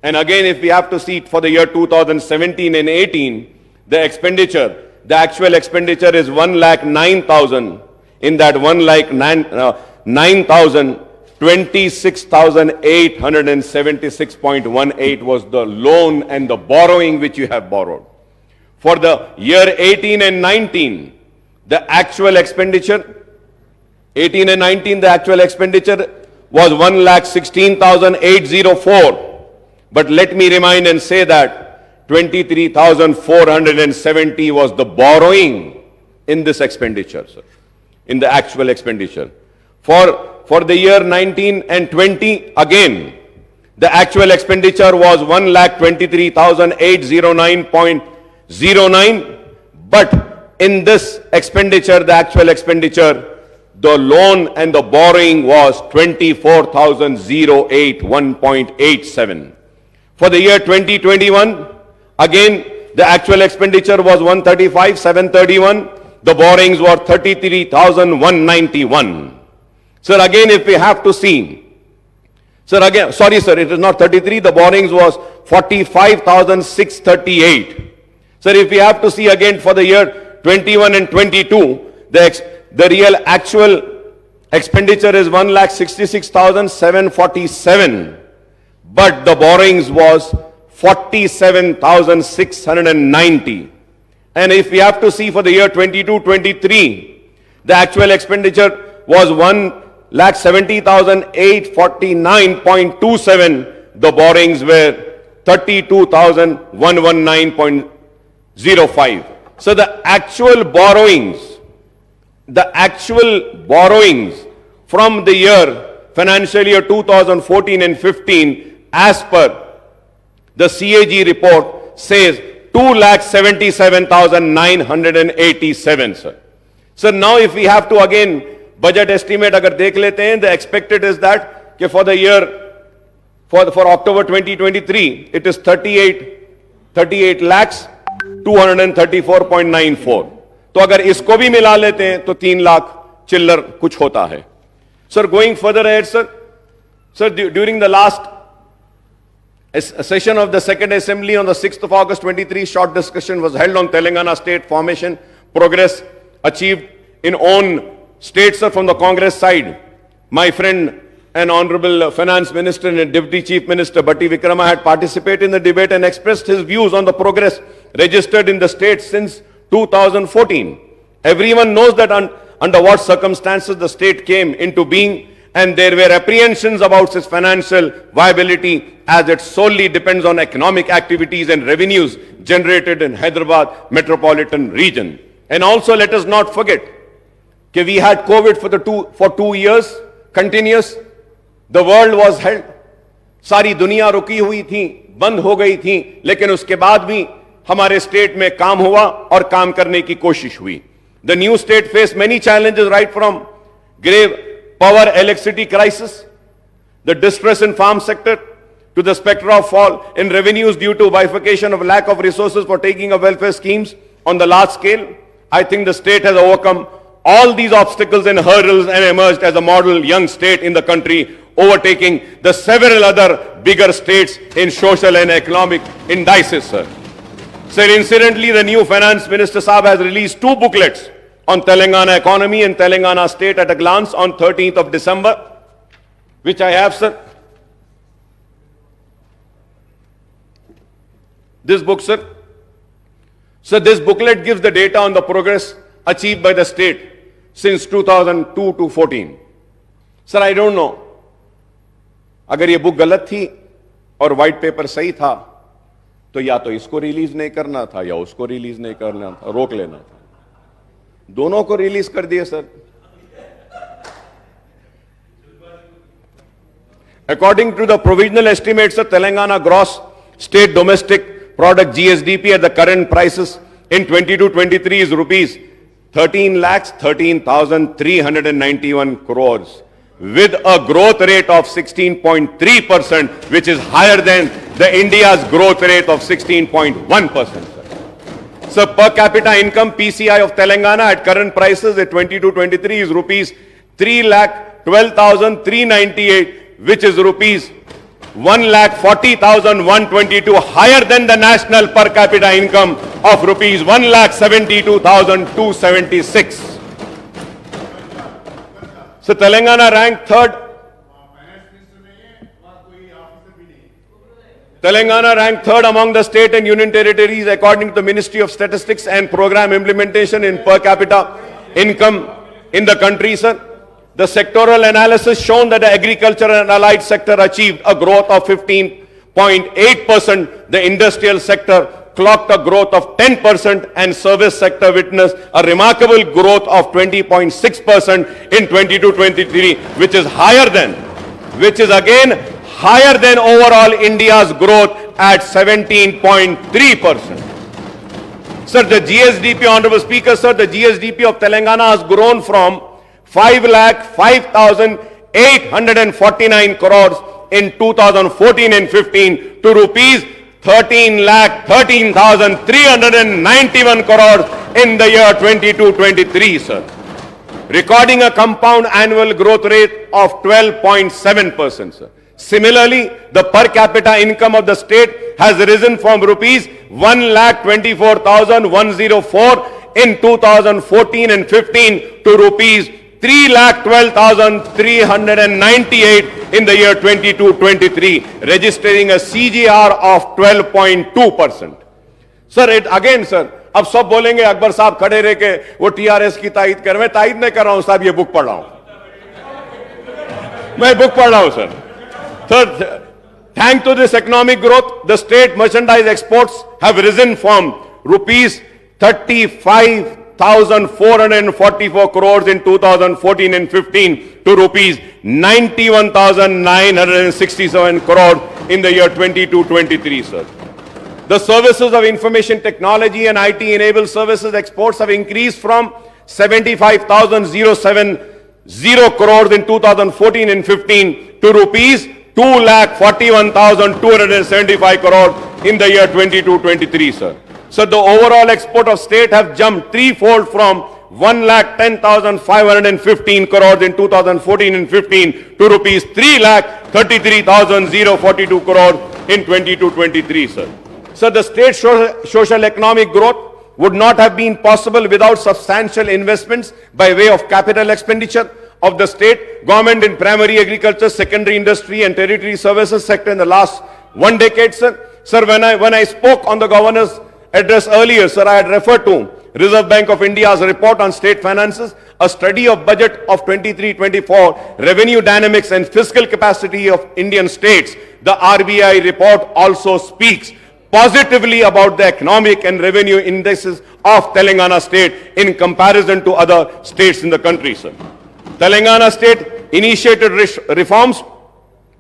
And again, if we have to see it for the year 2017 and 18, the actual expenditure is 1,09,000. In that 1,09,000, 26,876.18 was the loan and the borrowing which you have borrowed. For the year 18 and 19, the actual expenditure, 18 and 19, the actual expenditure was 1,16,804. But let me remind and say that 23,470 was the borrowing in this expenditure, sir, in the actual expenditure. For the year 19 and 20, again, the actual expenditure was 1,23,809.09. But in this expenditure, the actual expenditure, the loan and the borrowing was 24,081.87. For the year 2021, again, the actual expenditure was 135,731. The borrowings were 33,191. Sir, again, if we have to see, sir, again, sorry, sir, it is not 33. The borrowings was 45,638. Sir, if we have to see again for the year 21 and 22, the real actual expenditure is 1,66,747. but the borrowings was 47,690. And if we have to see for the year 22-23, the actual expenditure was 1,70,849.27. The borrowings were 32,119.05. So the actual borrowings from the year, financial year 2014 and 15, as per the CAG report, says 2,77,987, sir. So now if we have to again budget estimate agar dekh lete hain, the expected is that for the year, for October 2023, it is 38 lakhs 234.94. तो अगर इसको भी मिला लेते हैं तो 3 लाख चिल्लर कुछ होता है. Sir, going further ahead, sir, during the last session of the Second Assembly on the 6th of August 23, short discussion was held on Telangana state formation, progress achieved in own states, sir, from the Congress side. My friend and Honorable Finance Minister and Deputy Chief Minister Batti Vikrama had participated in the debate and expressed his views on the progress registered in the states since 2014. Everyone knows that under what circumstances the state came into being, and there were apprehensions about its financial viability as it solely depends on economic activities and revenues generated in Hyderabad metropolitan region. And also let us not forget that we had COVID for 2 years continuous. The world was held. सारी दुनिया रुकी हुई थी, बंद हो गई थी, लेकिन उसके बाद भी हमारे स्टेट में काम हुआ और काम करने की कोशिश हुई. The new state faced many challenges, right from grave power electricity crisis, the distress in farm sector, to the specter of fall in revenues due to bifurcation of lack of resources for taking of welfare schemes on the large scale. I think the state has overcome all these obstacles and hurdles and emerged as a model young state in the country, overtaking the several other bigger states in social and economic indices, sir. Sir, incidentally, the new Finance Minister Saab has released 2 booklets on Telangana economy and Telangana state at a glance on 13th of December, which I have, sir. This book, sir. So this booklet gives the data on the progress achieved by the state since 2002 to 14. Sir, I don't know. अगर ये book गलत थी और white paper सही था, तो या तो इसको रिलीज नहीं करना था या उसको रिलीज नहीं करना था, रोक लेना था. दोनों को रिलीज कर दिए, sir. According to the provisional estimates of Telangana gross state domestic product GSDP at the current prices in 22-23 is rupees 13,13,391 crores with a growth rate of 16.3%, which is higher than the India's growth rate of 16.1%. So per capita income PCI of Telangana at current prices at 22-23 is rupees 3,12,398, which is rupees 1,40,122, higher than the national per capita income of rupees 1,72,276. So Telangana ranked third. Telangana ranked third among the state and union territories according to the Ministry of Statistics and Program Implementation in per capita income in the country, sir. The sectoral analysis shown that the agriculture and allied sector achieved a growth of 15.8%, the industrial sector clocked a growth of 10%, and service sector witnessed a remarkable growth of 20.6% in 22-23, which is again higher than overall India's growth at 17.3%. Sir, the GSDP, Honorable Speaker, sir, the GSDP of Telangana has grown from 5,05,849 crores in 2014 and 15 to rupees 13,13,391 crores in the year 22-23, sir, recording a compound annual growth rate of 12.7%, sir. Similarly, the per capita income of the state has risen from rupees 1,24,104 in 2014 and 15 to rupees 3,12,398 in the year 22-23, registering a CGR of 12.2%. Sir, it again, sir, अब सब बोलेंगे अकबर साहब खड़े रह के वो TRS की तायद कर रहे हैं, तायद नहीं कर रहा हूं साहब, ये बुक पढ़ रहा हूं, मैं बुक पढ़ रहा हूं sir. Third, thanks to this economic growth, the state merchandise exports have risen from rupees 35,444 crores in 2014 and 15 to rupees 91,967 crores in the year 22-23, sir. The services of information technology and IT-enabled services exports have increased from 75,070 crores in 2014 and 15 to rupees 2,41,275 crores in the year 22-23, sir. So the overall export of state have jumped threefold from 1,10,515 crores in 2014 and 15 to rupees 3,33,042 crores in 22-23, sir. So the state social economic growth would not have been possible without substantial investments by way of capital expenditure of the state government in primary agriculture, secondary industry and territory services sector in the last 1 decade, sir. Sir, when I spoke on the governor's address earlier, sir, I had referred to Reserve Bank of India's report on state finances, a study of budget of 23-24, revenue dynamics and fiscal capacity of Indian states. The RBI report also speaks positively about the economic and revenue indices of Telangana state in comparison to other states in the country, sir. Telangana state initiated reforms,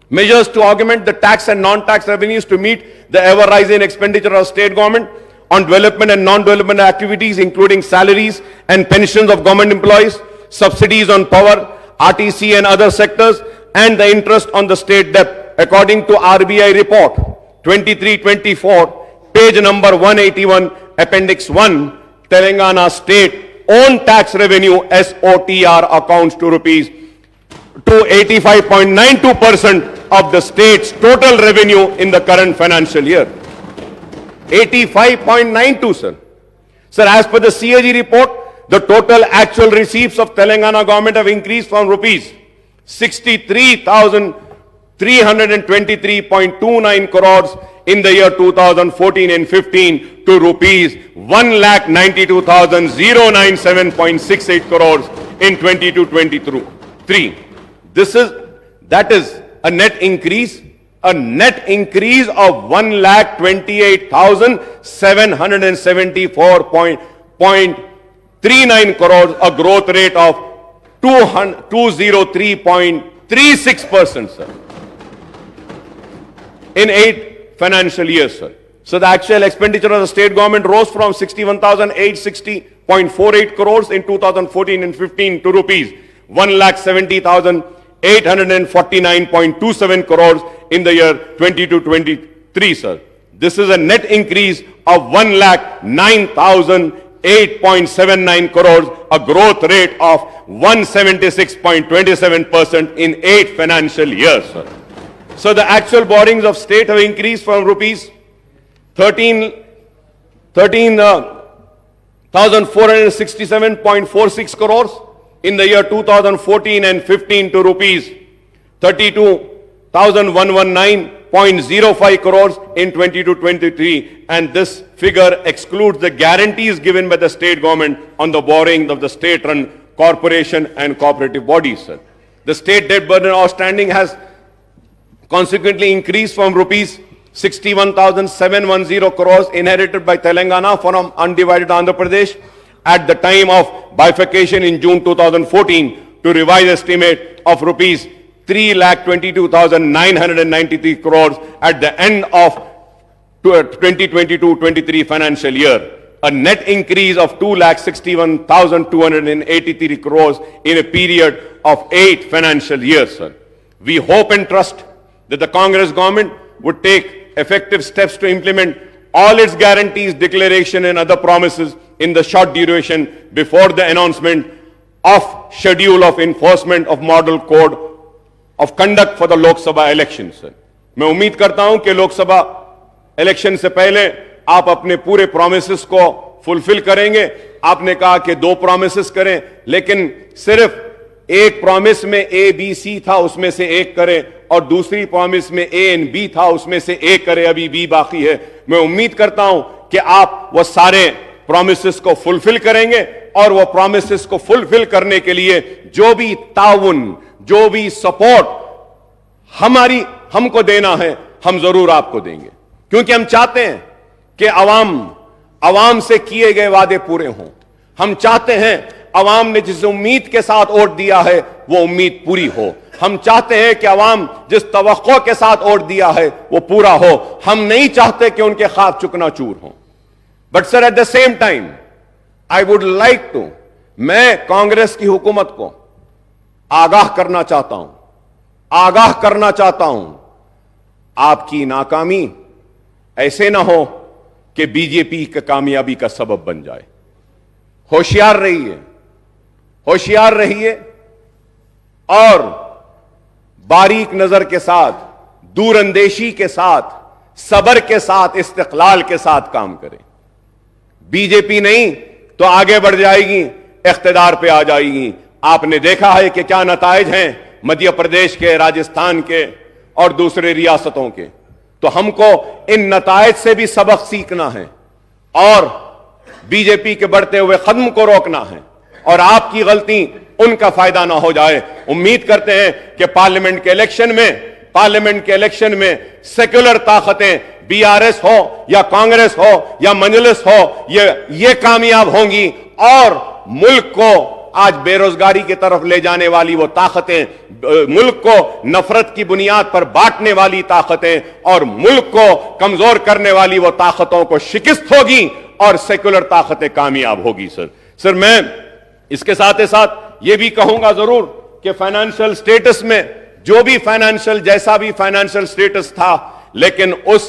measures to augment the tax and non-tax revenues to meet the ever-rising expenditure of state government on development and non-development activities, including salaries and pensions of government employees, subsidies on power, RTC and other sectors, and the interest on the state debt. According to RBI report 23-24, page number 181, appendix 1, Telangana state own tax revenue SOTR accounts to rupees to 85.92% of the state's total revenue in the current financial year. 85.92, sir. Sir, as per the CAG report, the total actual receipts of Telangana government have increased from rupees 63,323.29 crores in the year 2014 and 15 to rupees 1,92,097.68 crores in 22-23. That is a net increase of 1,20,774.39 crores, a growth rate of 203.36%, sir, in 8 financial years, sir. So the actual expenditure of the state government rose from 61,860.48 crores in 2014 and 15 to rupees 1,70,849.27 crores in the year 22-23, sir. This is a net increase of 1,09,008.79 crores, a growth rate of 176.27% in 8 financial years, sir. So the actual borrowings of state have increased from rupees 13,467.46 crores in the year 2014 and 15 to rupees 32,119.05 crores in 22-23, and this figure excludes the guarantees given by the state government on the borrowing of the state-run corporation and cooperative bodies, sir. The state debt burden outstanding has consequently increased from rupees 61,710 crores inherited by Telangana from undivided Andhra Pradesh at the time of bifurcation in June 2014 to revised estimate of rupees 3,22,993 crores at the end of 2022-23 financial year, a net increase of 2,61,283 crores in a period of 8 financial years, sir. We hope and trust that the Congress government would take effective steps to implement all its guarantees, declaration and other promises in the short duration before the announcement of schedule of enforcement of model code of conduct for the Lok Sabha elections, sir. मैं उम्मीद करता हूं कि Lok Sabha election से पहले आप अपने पूरे प्रोमिसेस को फुलफिल करेंगे. आपने कहा कि 2 प्रोमिसेस करें, लेकिन सिर्फ ایک پرومس میں اے بی سی تھا, اس میں سے ایک کریں, اور دوسری پرومس میں اے اینڈ بی تھا, اس میں سے ایک کرے, ابھی بی باقی ہے. میں امید کرتا ہوں کہ آپ وہ سارے پرومسز کو فلفل کریں گے, اور وہ پرومسز کو فلفل کرنے کے لیے جو بھی تعاون, جو بھی سپورٹ ہم کو دینا ہے, ہم ضرور آپ کو دیں گے, کیونکہ ہم چاہتے ہیں کہ عوام سے کیے گئے وعدے پورے ہوں. ہم چاہتے ہیں عوام نے جس امید کے ساتھ ووٹ دیا ہے وہ امید پوری ہو. ہم چاہتے ہیں کہ عوام جس توقع کے ساتھ ووٹ دیا ہے وہ پورا ہو. ہم نہیں چاہتے کہ ان کے خواب چکنا چور ہوں. But sir, at the same time I would like to, میں کانگریس کی حکومت کو آگاہ کرنا چاہتا ہوں, آپ کی ناکامی ایسے نہ ہو کہ بی جے پی کی کامیابی کا سبب بن جائے. ہوشیار رہیے اور باریک نظر کے ساتھ, دور اندیشی کے ساتھ, صبر کے ساتھ, استقلال کے ساتھ کام کریں. بی جے پی نہیں تو آگے بڑھ جائے گی, اقتدار پہ آ جائے گی. آپ نے دیکھا ہے کہ کیا نتائج ہیں مدھیہ پردیش کے, راجستھان کے اور دوسرے ریاستوں کے. تو ہم کو ان نتائج سے بھی سبق سیکھنا ہے اور بی جے پی کے بڑھتے ہوئے قدم کو روکنا ہے, اور آپ کی غلطی ان کا فائدہ نہ ہو جائے. امید کرتے ہیں کہ پارلیمنٹ کے الیکشن میں سیکولر طاقتیں, بی آر ایس ہو یا کانگریس ہو یا مجلس ہو, یہ کامیاب ہوں گی, اور ملک کو آج بے روزگاری کی طرف لے جانے والی وہ طاقتیں, ملک کو نفرت کی بنیاد پر بانٹنے والی طاقتیں, اور ملک کو کمزور کرنے والی وہ طاقتوں کو شکست ہوگی, اور سیکولر طاقتیں کامیاب ہوگی. سر میں اس کے ساتھ یہ بھی کہوں گا ضرور کہ فائنانشل سٹیٹس میں جیسا بھی فائنانشل سٹیٹس تھا, لیکن اس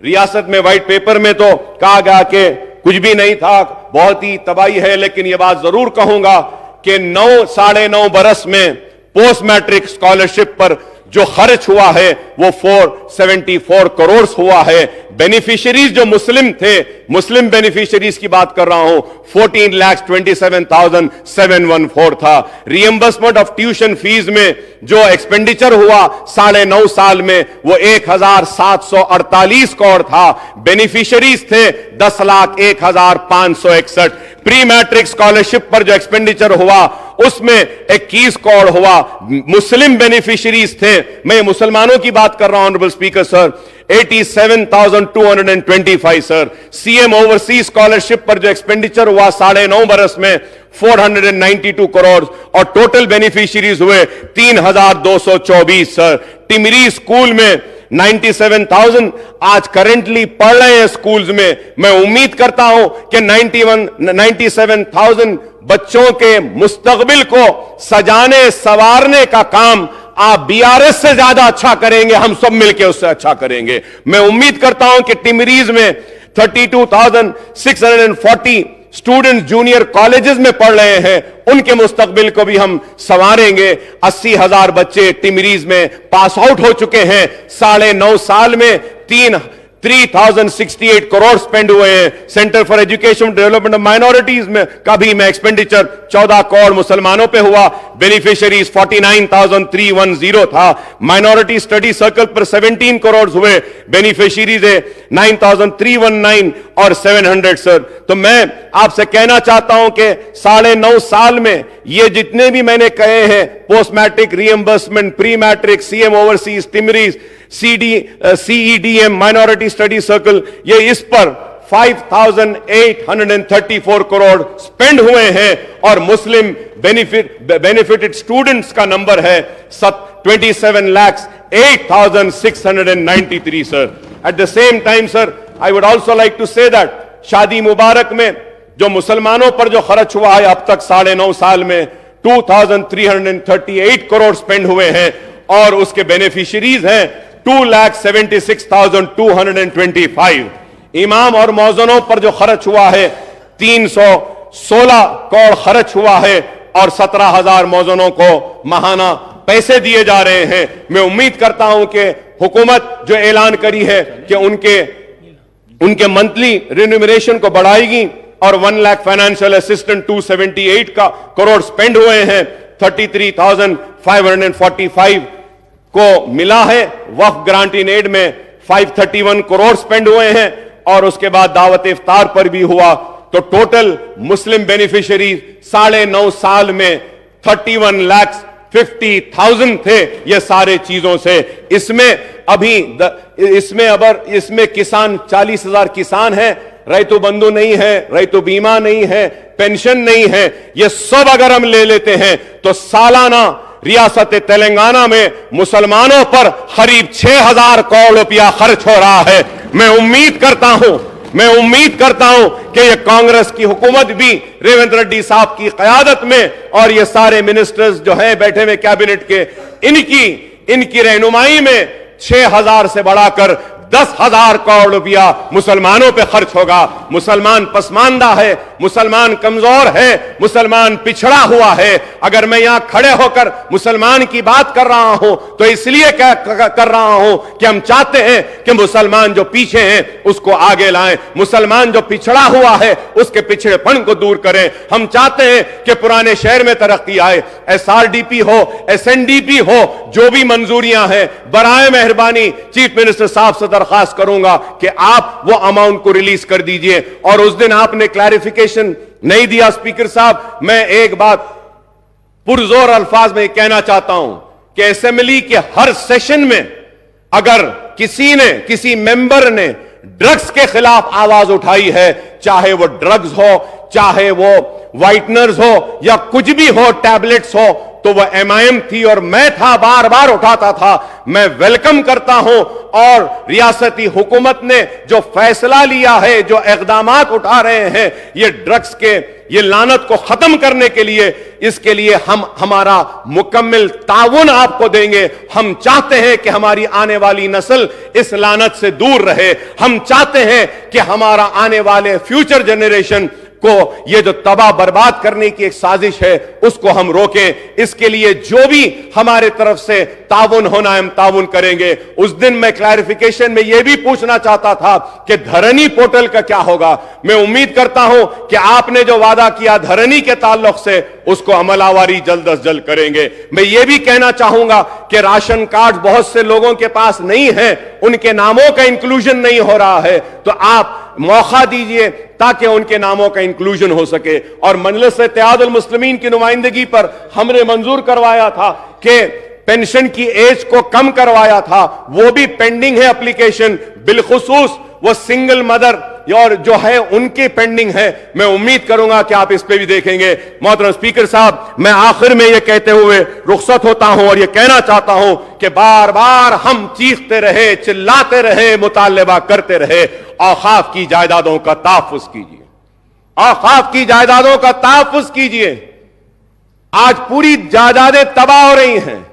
ریاست میں وائٹ پیپر میں تو کہا گیا کہ کچھ بھی نہیں تھا, بہت ہی تباہی ہے. لیکن یہ بات ضرور کہوں گا کہ 9.5 برس میں پوسٹ میٹرک اسکالرشپ پر جو خرچ ہوا ہے وہ 474 کروڑ ہوا ہے. بینیفیشریز جو مسلم تھے, مسلم بینیفیشریز کی بات کر رہا ہوں, 14,27,714 تھا. ریمبرسمنٹ آف ٹیوشن فیس میں جو ایکسپینڈیچر ہوا 9.5 سال میں وہ 1,748 کروڑ تھا. بینیفیشریز تھے 10,01,561. پری میٹرک اسکالرشپ پر جو ایکسپینڈیچر ہوا اس میں 21 کروڑ ہوا. مسلم بینیفیشریز تھے, میں مسلمانوں کی بات کر رہا ہوں آنریبل اسپیکر سر, 87,225 سر. سی ایم اوورسیز اسکالرشپ پر جو ایکسپینڈیچر ہوا 9.5 برس میں 492 کروڑ, اور ٹوٹل بینیفیشریز ہوئے 3,224 سر. ٹمری اسکول میں 97,000 آج کرنٹلی پڑھ رہے ہیں اسکولز میں. میں امید کرتا ہوں کہ 97,000 بچوں کے مستقبل کو سجانے سوارنے کا کام آپ بی آر ایس سے زیادہ اچھا کریں گے, ہم سب مل کے اس سے اچھا کریں گے. میں امید کرتا ہوں کہ ٹمریز میں 32,640 اسٹوڈنٹ جونیئر کالجز میں پڑھ رہے ہیں, ان کے مستقبل کو بھی ہم سنواریں گے. 80,000 بچے ٹمریز میں پاس آؤٹ ہو چکے ہیں. 9.5 سال میں 3,068 کروڑ سپینڈ ہوئے ہیں. Centre for education development of minorities میں کبھی میں ایکسپینڈیچر 14 کروڑ مسلمانوں پہ ہوا. بینیفیشریز 49,310 تھا. مائنورٹی اسٹڈی سرکل پر 17 کروڑ ہوئے. بینیفیشریز 9,319 اور 700 سر. تو میں آپ سے کہنا چاہتا ہوں کہ 9.5 سال میں یہ جتنے بھی میں نے کہے ہیں, post matric reimbursement, pre matric, C M overseas, TMREIS, C E D M, minority study circle, یہ اس پر 5,834 کروڑ سپینڈ ہوئے ہیں. اور مسلم بینیفیٹڈ اسٹوڈنٹس کا نمبر ہے 27,08,693 sir. At the same time sir, I would also like to say that Shaadi Mubarak میں جو مسلمانوں پر جو خرچ ہوا ہے اب تک 9.5 سال میں 2,338 کروڑ سپینڈ ہوئے ہیں, اور اس کے بینیفیشریز ہیں 2,76,225. امام اور مؤذنوں پر جو خرچ ہوا ہے 316 کروڑ خرچ ہوا ہے, اور 17,000 مؤذنوں کو ماہانہ پیسے دیے جا رہے ہیں. میں امید کرتا ہوں کہ حکومت جو اعلان کری ہے کہ ان کے منتھلی رینیومریشن کو بڑھائے گی, اور 1 lakh financial assistant 278 crore spend ہوئے ہیں. 33,545 को मिला है। वक्फ ग्रांट इन एड में 531 करोड़ स्पेंड हुए हैं और उसके बाद दावत इफ्तार पर भी हुआ, तो टोटल मुस्लिम बेनिफिशियरी 9.5 साल में 31,50,000 थे ये सारे चीजों से। इसमें किसान 40,000 किसान है, रैतु बंधु नहीं है, रैतु बीमा नहीं है, पेंशन नहीं है, ये सब अगर हम ले लेते हैं तो सालाना रियासत तेलंगाना में मुसलमानों पर करीब 6,000 करोड़ रुपया खर्च हो रहा है। मैं उम्मीद करता हूं कि ये कांग्रेस की हुकूमत भी रेवंत रेड्डी साहब की क़यादत में और ये सारे मिनिस्टर्स जो हैं बैठे हुए कैबिनेट के, इनकी रहनुमाई में 6,000 से बढ़ाकर 10,000 करोड़ रुपया मुसलमानों पे खर्च होगा। मुसलमान पसमानदा है, मुसलमान कमजोर है, मुसलमान पिछड़ा हुआ है। अगर मैं यहां खड़े होकर मुसलमान की बात कर रहा हूं तो इसलिए कर रहा हूं कि हम चाहते हैं कि मुसलमान जो पीछे हैं उसको आगे लाएं, मुसलमान जो पिछड़ा हुआ है उसके पिछड़ेपन को दूर करें। हम चाहते हैं कि पुराने शहर में तरक्की आए, SRDP हो, SNDP हो, जो भी मंजूरियां हैं, बराए मेहरबानी चीफ मिनिस्टर साहब से दरखास्त करूंगा कि आप वो अमाउंट को रिलीज कर दीजिए। और उस दिन आपने क्लैरिफिकेशन नहीं दिया स्पीकर साहब। मैं एक बात पुरजोर अल्फाज में कहना चाहता हूं कि असेंबली के हर सेशन में अगर किसी मेंबर ने ड्रग्स के खिलाफ आवाज उठाई है, चाहे वो ड्रग्स हो, चाहे वो व्हाइटनर्स हो या कुछ भी हो, टैबलेट्स हो, तो वह MIM थी और मैं था, बार बार उठाता था। मैं वेलकम करता हूं और रियासती हुकूमत ने जो फैसला लिया है, जो इक़दामात उठा रहे हैं ये ड्रग्स के ये लानत को खत्म करने के लिए, इसके लिए हम हमारा मुकम्मल ताउन आपको देंगे। हम चाहते हैं कि हमारी आने वाली नस्ल इस लानत से दूर रहे। हम चाहते हैं कि हमारा आने वाले फ्यूचर जनरेशन को ये जो तबाह बर्बाद करने की एक साजिश है उसको हम रोकें। इसके लिए जो भी हमारे तरफ से ताउन होना है हम ताउन करेंगे। उस दिन मैं क्लैरिफिकेशन में यह भी पूछना चाहता था कि धरनी पोर्टल का क्या होगा। मैं उम्मीद करता हूं कि आपने जो वादा किया धरनी के ताल्लुक से उसको अमलावारी जल्द अज जल्द करेंगे। मैं ये भी कहना चाहूंगा कि राशन कार्ड बहुत से लोगों के पास नहीं है, उनके नामों का इंक्लूजन नहीं हो रहा है, तो आप मौका दीजिए ताकि उनके नामों का इंक्लूजन हो सके। और मजलिस इत्तेहादुल मुस्लिमीन की नुमाइंदगी पर हमने मंजूर करवाया था कि पेंशन की एज को कम करवाया था, वो भी पेंडिंग है एप्लीकेशन, बिलखुसूस वो सिंगल मदर और जो है उनकी पेंडिंग है। मैं उम्मीद करूंगा कि आप इस पे भी देखेंगे। मोहतरम स्पीकर साहब, मैं आखिर में यह कहते हुए रुखसत होता हूं और यह कहना चाहता हूं कि बार बार हम चीखते रहे, चिल्लाते रहे, मुतालबा करते रहे, औकाफ की जायदादों का तहफ्फुज कीजिए, औकाफ की जायदादों का तहफ्फुज कीजिए। आज पूरी जायदादें तबाह हो रही हैं,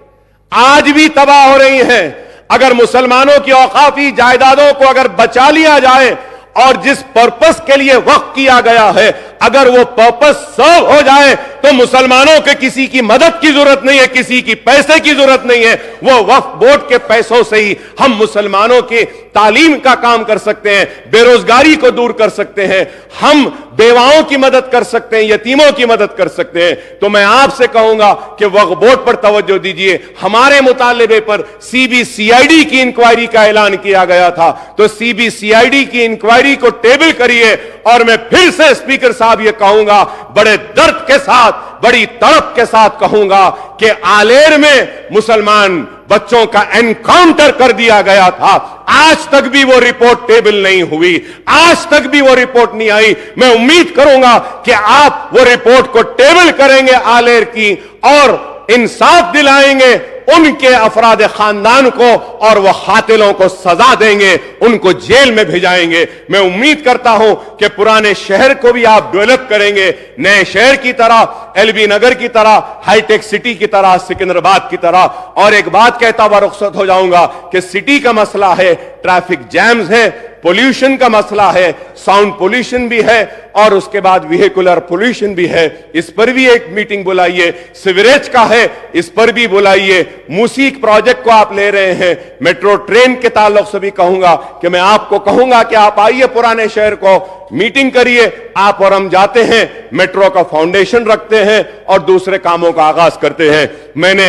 आज भी तबाह हो रही हैं। अगर मुसलमानों की औकाफी जायदादों को अगर बचा लिया जाए और जिस पर्पस के लिए वक्फ किया गया है, अगर वो पर्पस सर्व हो जाए तो मुसलमानों के किसी की मदद की जरूरत नहीं है, किसी की पैसे की जरूरत नहीं है। वो वक्फ बोर्ड के पैसों से ही हम मुसलमानों की तालीम का काम कर सकते हैं, बेरोजगारी को दूर कर सकते हैं, हम बेवाओं की मदद कर सकते हैं, यतीमों की मदद कर सकते हैं। तो मैं आपसे कहूंगा कि वक्फ बोर्ड पर तवज्जो दीजिए। हमारे मुतालिबे पर CBCID की इंक्वायरी का ऐलान किया गया था, तो CBCID की इंक्वायरी को टेबल करिए। और मैं फिर से स्पीकर साहब ये कहूंगा, बड़े दर्द के साथ, बड़ी तड़प के साथ कहूंगा कि आलेर में मुसलमान बच्चों का एनकाउंटर कर दिया गया था, आज तक भी वो रिपोर्ट टेबल नहीं हुई, आज तक भी वो रिपोर्ट नहीं आई। मैं उम्मीद करूंगा कि आप वो रिपोर्ट को टेबल करेंगे आलेर की और इंसाफ दिलाएंगे उनके अफराद खानदान को और वह कातिलों को सजा देंगे, उनको जेल में भेजाएंगे। मैं उम्मीद करता हूं कि पुराने शहर को भी आप डेवलप करेंगे, नए शहर की तरह, LB नगर की तरह, हाईटेक सिटी की तरह, सिकंदराबाद की तरह। और एक बात कहता हुआ रुखसत हो जाऊंगा कि सिटी का मसला है, ट्रैफिक जैम्स है, पोल्यूशन का मसला है, साउंड पोल्यूशन भी है और उसके बाद व्हीकुलर पोल्यूशन भी है, इस पर भी एक मीटिंग बुलाइए। सिवरेज का है, इस पर भी बुलाइए। मूसीक प्रोजेक्ट को आप ले रहे हैं, मेट्रो ट्रेन के ताल्लुक से भी कहूंगा कि मैं आपको कहूंगा कि आप आइए पुराने शहर को, मीटिंग करिए। आप और हम जाते हैं, मेट्रो का फाउंडेशन रखते हैं और दूसरे कामों का आगाज करते हैं। मैंने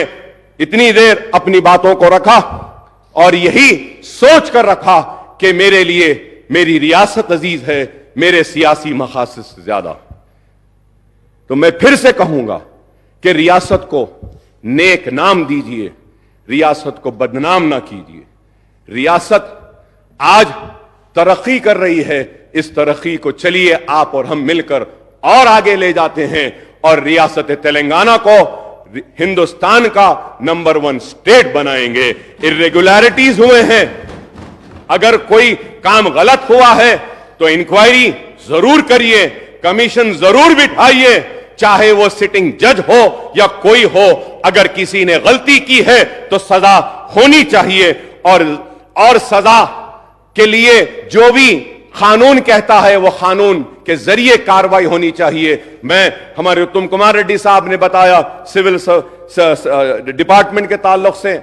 इतनी देर अपनी बातों को रखा और यही सोच कर रखा कि मेरे लिए मेरी रियासत अजीज है, मेरे सियासी मकासद से ज्यादा। तो मैं फिर से कहूंगा कि रियासत को नेक नाम दीजिए, रियासत को बदनाम ना कीजिए। रियासत आज तरक्की कर रही है, इस तरक्की को चलिए आप और हम मिलकर और आगे ले जाते हैं और रियासत तेलंगाना को हिंदुस्तान का नंबर 1 स्टेट बनाएंगे। इर्रेगुलरिटीज हुए हैं, अगर कोई काम गलत हुआ है तो इंक्वायरी जरूर करिए, कमीशन जरूर बिठाइए, चाहे वो सिटिंग जज हो या कोई हो। अगर किसी ने गलती की है तो सजा होनी चाहिए और सजा के लिए जो भी कानून कहता है वो कानून के जरिए कार्रवाई होनी चाहिए। मैं हमारे उत्तम कुमार रेड्डी साहब ने बताया, सिविल डिपार्टमेंट के ताल्लुक से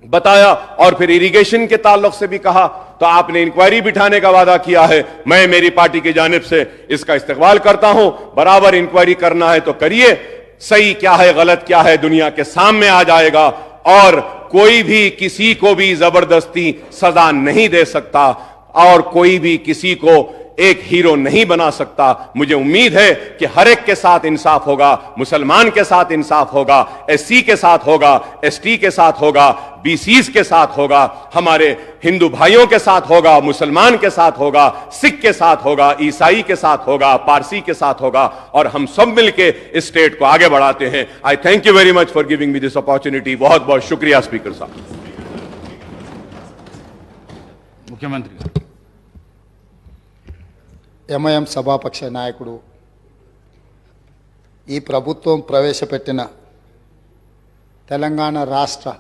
बताया और फिर इरिगेशन के ताल्लुक से भी कहा, तो आपने इंक्वायरी बिठाने का वादा किया है। मैं मेरी पार्टी की जानिब से इसका इस्तकबाल करता हूं। बराबर इंक्वायरी करना है तो करिए, सही क्या है गलत क्या है दुनिया के सामने आ जाएगा और कोई भी किसी को भी जबरदस्ती सजा नहीं दे सकता और कोई भी किसी को एक हीरो नहीं बना सकता। मुझे उम्मीद है कि हर एक के साथ इंसाफ होगा, मुसलमान के साथ इंसाफ होगा, एससी के साथ होगा, एसटी के साथ होगा, बीसीज के साथ होगा, हमारे हिंदू भाइयों के साथ होगा, मुसलमान के साथ होगा, सिख के साथ होगा, ईसाई के साथ होगा, पारसी के साथ होगा और हम सब मिलके इस स्टेट को आगे बढ़ाते हैं। आई thank you very much for giving me this opportunity. बहुत बहुत शुक्रिया स्पीकर साहब। मुख्यमंत्री ఎంఐఎం సభాపక్ష నాయకుడు ఈ ప్రభుత్వం ప్రవేశపెట్టిన తెలంగాణ రాష్ట్ర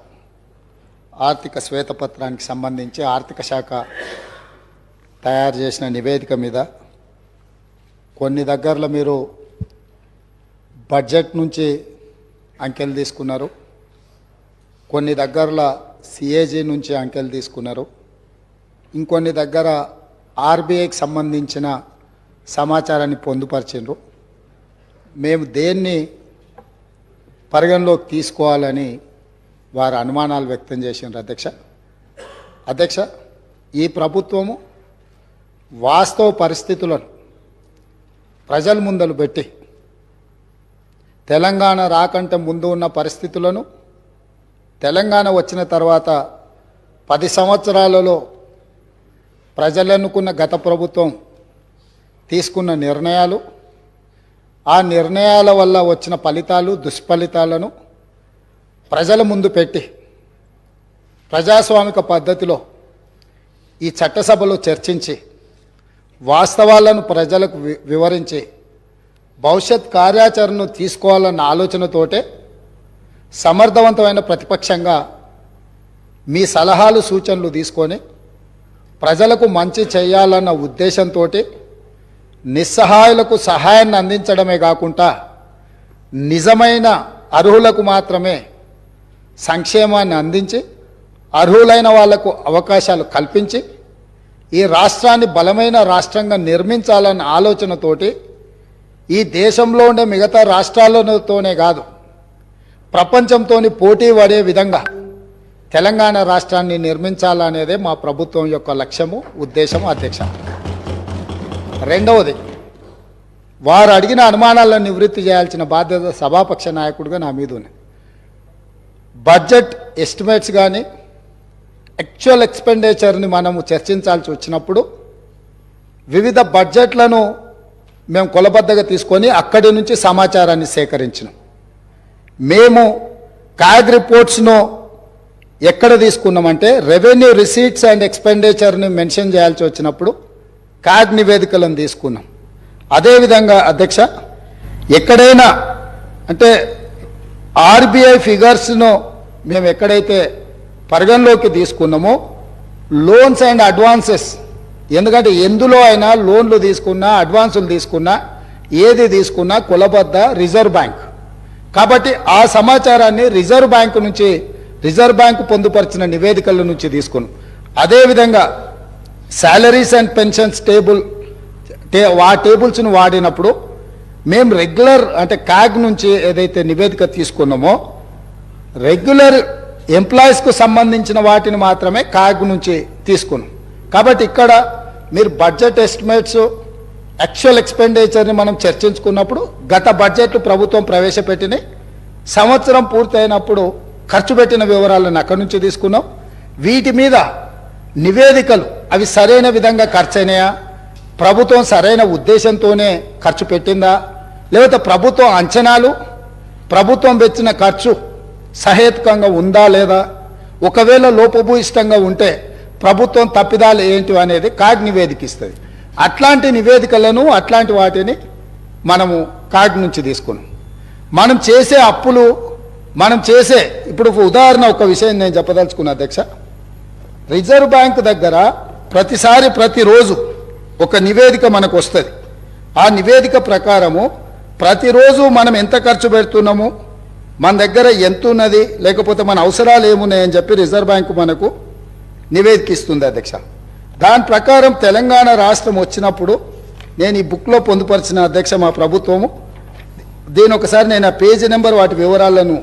ఆర్థిక శ్వేతపత్రానికి సంబంధించి ఆర్థిక శాఖ తయారు చేసిన నివేదిక మీద కొన్ని దగ్గరలో మీరు బడ్జెట్ నుంచి అంకెలు తీసుకున్నారు, కొన్ని దగ్గరలో సిఏజీ నుంచి అంకెలు తీసుకున్నారు, ఇంకొన్ని దగ్గర ఆర్బీఐకి సంబంధించిన సమాచారాన్ని పొందుపరిచిండ్రు. మేము దేన్ని పరిగణలోకి తీసుకోవాలని వారు అనుమానాలు వ్యక్తం చేసిండ్రు. అధ్యక్ష ఈ ప్రభుత్వము వాస్తవ పరిస్థితులను ప్రజల ముందలు పెట్టి తెలంగాణ రాకంటే ముందు ఉన్న పరిస్థితులను, తెలంగాణ వచ్చిన తర్వాత 10 సంవత్సరాలలో ప్రజలు ఎన్నుకున్న గత ప్రభుత్వం తీసుకున్న నిర్ణయాలు, ఆ నిర్ణయాల వల్ల వచ్చిన ఫలితాలు, దుష్ఫలితాలను ప్రజల ముందు పెట్టి ప్రజాస్వామిక పద్ధతిలో ఈ చట్టసభలో చర్చించి వాస్తవాలను ప్రజలకు వివరించి భవిష్యత్ కార్యాచరణను తీసుకోవాలన్న ఆలోచనతోటే సమర్థవంతమైన ప్రతిపక్షంగా మీ సలహాలు సూచనలు తీసుకొని ప్రజలకు మంచి చేయాలన్న ఉద్దేశంతో నిస్సహాయులకు సహాయాన్ని అందించడమే కాకుండా నిజమైన అర్హులకు మాత్రమే సంక్షేమాన్ని అందించి అర్హులైన వాళ్లకు అవకాశాలు కల్పించి ఈ రాష్ట్రాన్ని బలమైన రాష్ట్రంగా నిర్మించాలన్న ఆలోచనతోటి ఈ దేశంలో ఉండే మిగతా రాష్ట్రాలతోనే కాదు ప్రపంచంతోని పోటీ పడే విధంగా తెలంగాణ రాష్ట్రాన్ని నిర్మించాలనేదే మా ప్రభుత్వం యొక్క లక్ష్యము, ఉద్దేశము. అధ్యక్ష, రెండవది, వారు అడిగిన అనుమానాలను నివృత్తి చేయాల్సిన బాధ్యత సభాపక్ష నాయకుడిగా నా మీద ఉంది. బడ్జెట్ ఎస్టిమేట్స్ కానీ యాక్చువల్ ఎక్స్పెండిచర్ని మనము చర్చించాల్సి వచ్చినప్పుడు వివిధ బడ్జెట్లను మేము కొలబద్దగా తీసుకొని అక్కడి నుంచి సమాచారాన్ని సేకరించినాం. మేము కాగ్ రిపోర్ట్స్ను ఎక్కడ తీసుకున్నామంటే రెవెన్యూ రిసీట్స్ అండ్ ఎక్స్పెండిచర్ని మెన్షన్ చేయాల్సి వచ్చినప్పుడు కాగ్ నివేదికలను తీసుకున్నాం. అదేవిధంగా అధ్యక్ష, ఎక్కడైనా అంటే ఆర్బీఐ ఫిగర్స్ను మేము ఎక్కడైతే పరిగణలోకి తీసుకున్నామో లోన్స్ అండ్ అడ్వాన్సెస్ ఎందుకంటే ఎందులో అయినా లోన్లు తీసుకున్నా అడ్వాన్సులు తీసుకున్నా ఏది తీసుకున్నా కులబద్ద రిజర్వ్ బ్యాంక్. కాబట్టి ఆ సమాచారాన్ని రిజర్వ్ బ్యాంకు పొందుపరిచిన నివేదికల నుంచి తీసుకున్నాం. అదేవిధంగా శాలరీస్ అండ్ పెన్షన్స్ ఆ టేబుల్స్ను వాడినప్పుడు మేము రెగ్యులర్ అంటే క్యాగ్ నుంచి ఏదైతే నివేదిక తీసుకున్నామో రెగ్యులర్ ఎంప్లాయీస్కు సంబంధించిన వాటిని మాత్రమే క్యాగ్ నుంచి తీసుకున్నాం. కాబట్టి ఇక్కడ మీరు బడ్జెట్ ఎస్టిమేట్స్ యాక్చువల్ ఎక్స్పెండిచర్ని మనం చర్చించుకున్నప్పుడు గత బడ్జెట్లు ప్రభుత్వం ప్రవేశపెట్టినాయి, సంవత్సరం పూర్తయినప్పుడు ఖర్చు పెట్టిన వివరాలను అక్కడి నుంచి తీసుకున్నాం. వీటి మీద నివేదికలు అవి సరైన విధంగా ఖర్చు అయినాయా, ప్రభుత్వం సరైన ఉద్దేశంతోనే ఖర్చు పెట్టిందా, లేకపోతే ప్రభుత్వం అంచనాలు ప్రభుత్వం పెట్టిన ఖర్చు సహేతుకంగా ఉందా లేదా, ఒకవేళ లోపభూయిష్టంగా ఉంటే ప్రభుత్వం తప్పిదాలు ఏంటి అనేది కాగ్ నివేదిక ఇస్తుంది. అట్లాంటి నివేదికలను అట్లాంటి వాటిని మనము కాగ్ నుంచి తీసుకున్నాం. మనం చేసే అప్పులు ఇప్పుడు ఉదాహరణ ఒక విషయం నేను చెప్పదలుచుకున్నా అధ్యక్ష. రిజర్వ్ బ్యాంక్ దగ్గర ప్రతిరోజు ఒక నివేదిక మనకు వస్తుంది. ఆ నివేదిక ప్రకారము ప్రతిరోజు మనం ఎంత ఖర్చు పెడుతున్నాము, మన దగ్గర ఎంత ఉన్నది, లేకపోతే మన అవసరాలు ఏమున్నాయని చెప్పి రిజర్వ్ బ్యాంకు మనకు నివేదిక ఇస్తుంది అధ్యక్ష. దాని ప్రకారం తెలంగాణ రాష్ట్రం వచ్చినప్పుడు నేను ఈ బుక్లో పొందుపరిచిన అధ్యక్ష మా ప్రభుత్వము దీని ఒకసారి నేను ఆ పేజీ నెంబర్ వాటి వివరాలను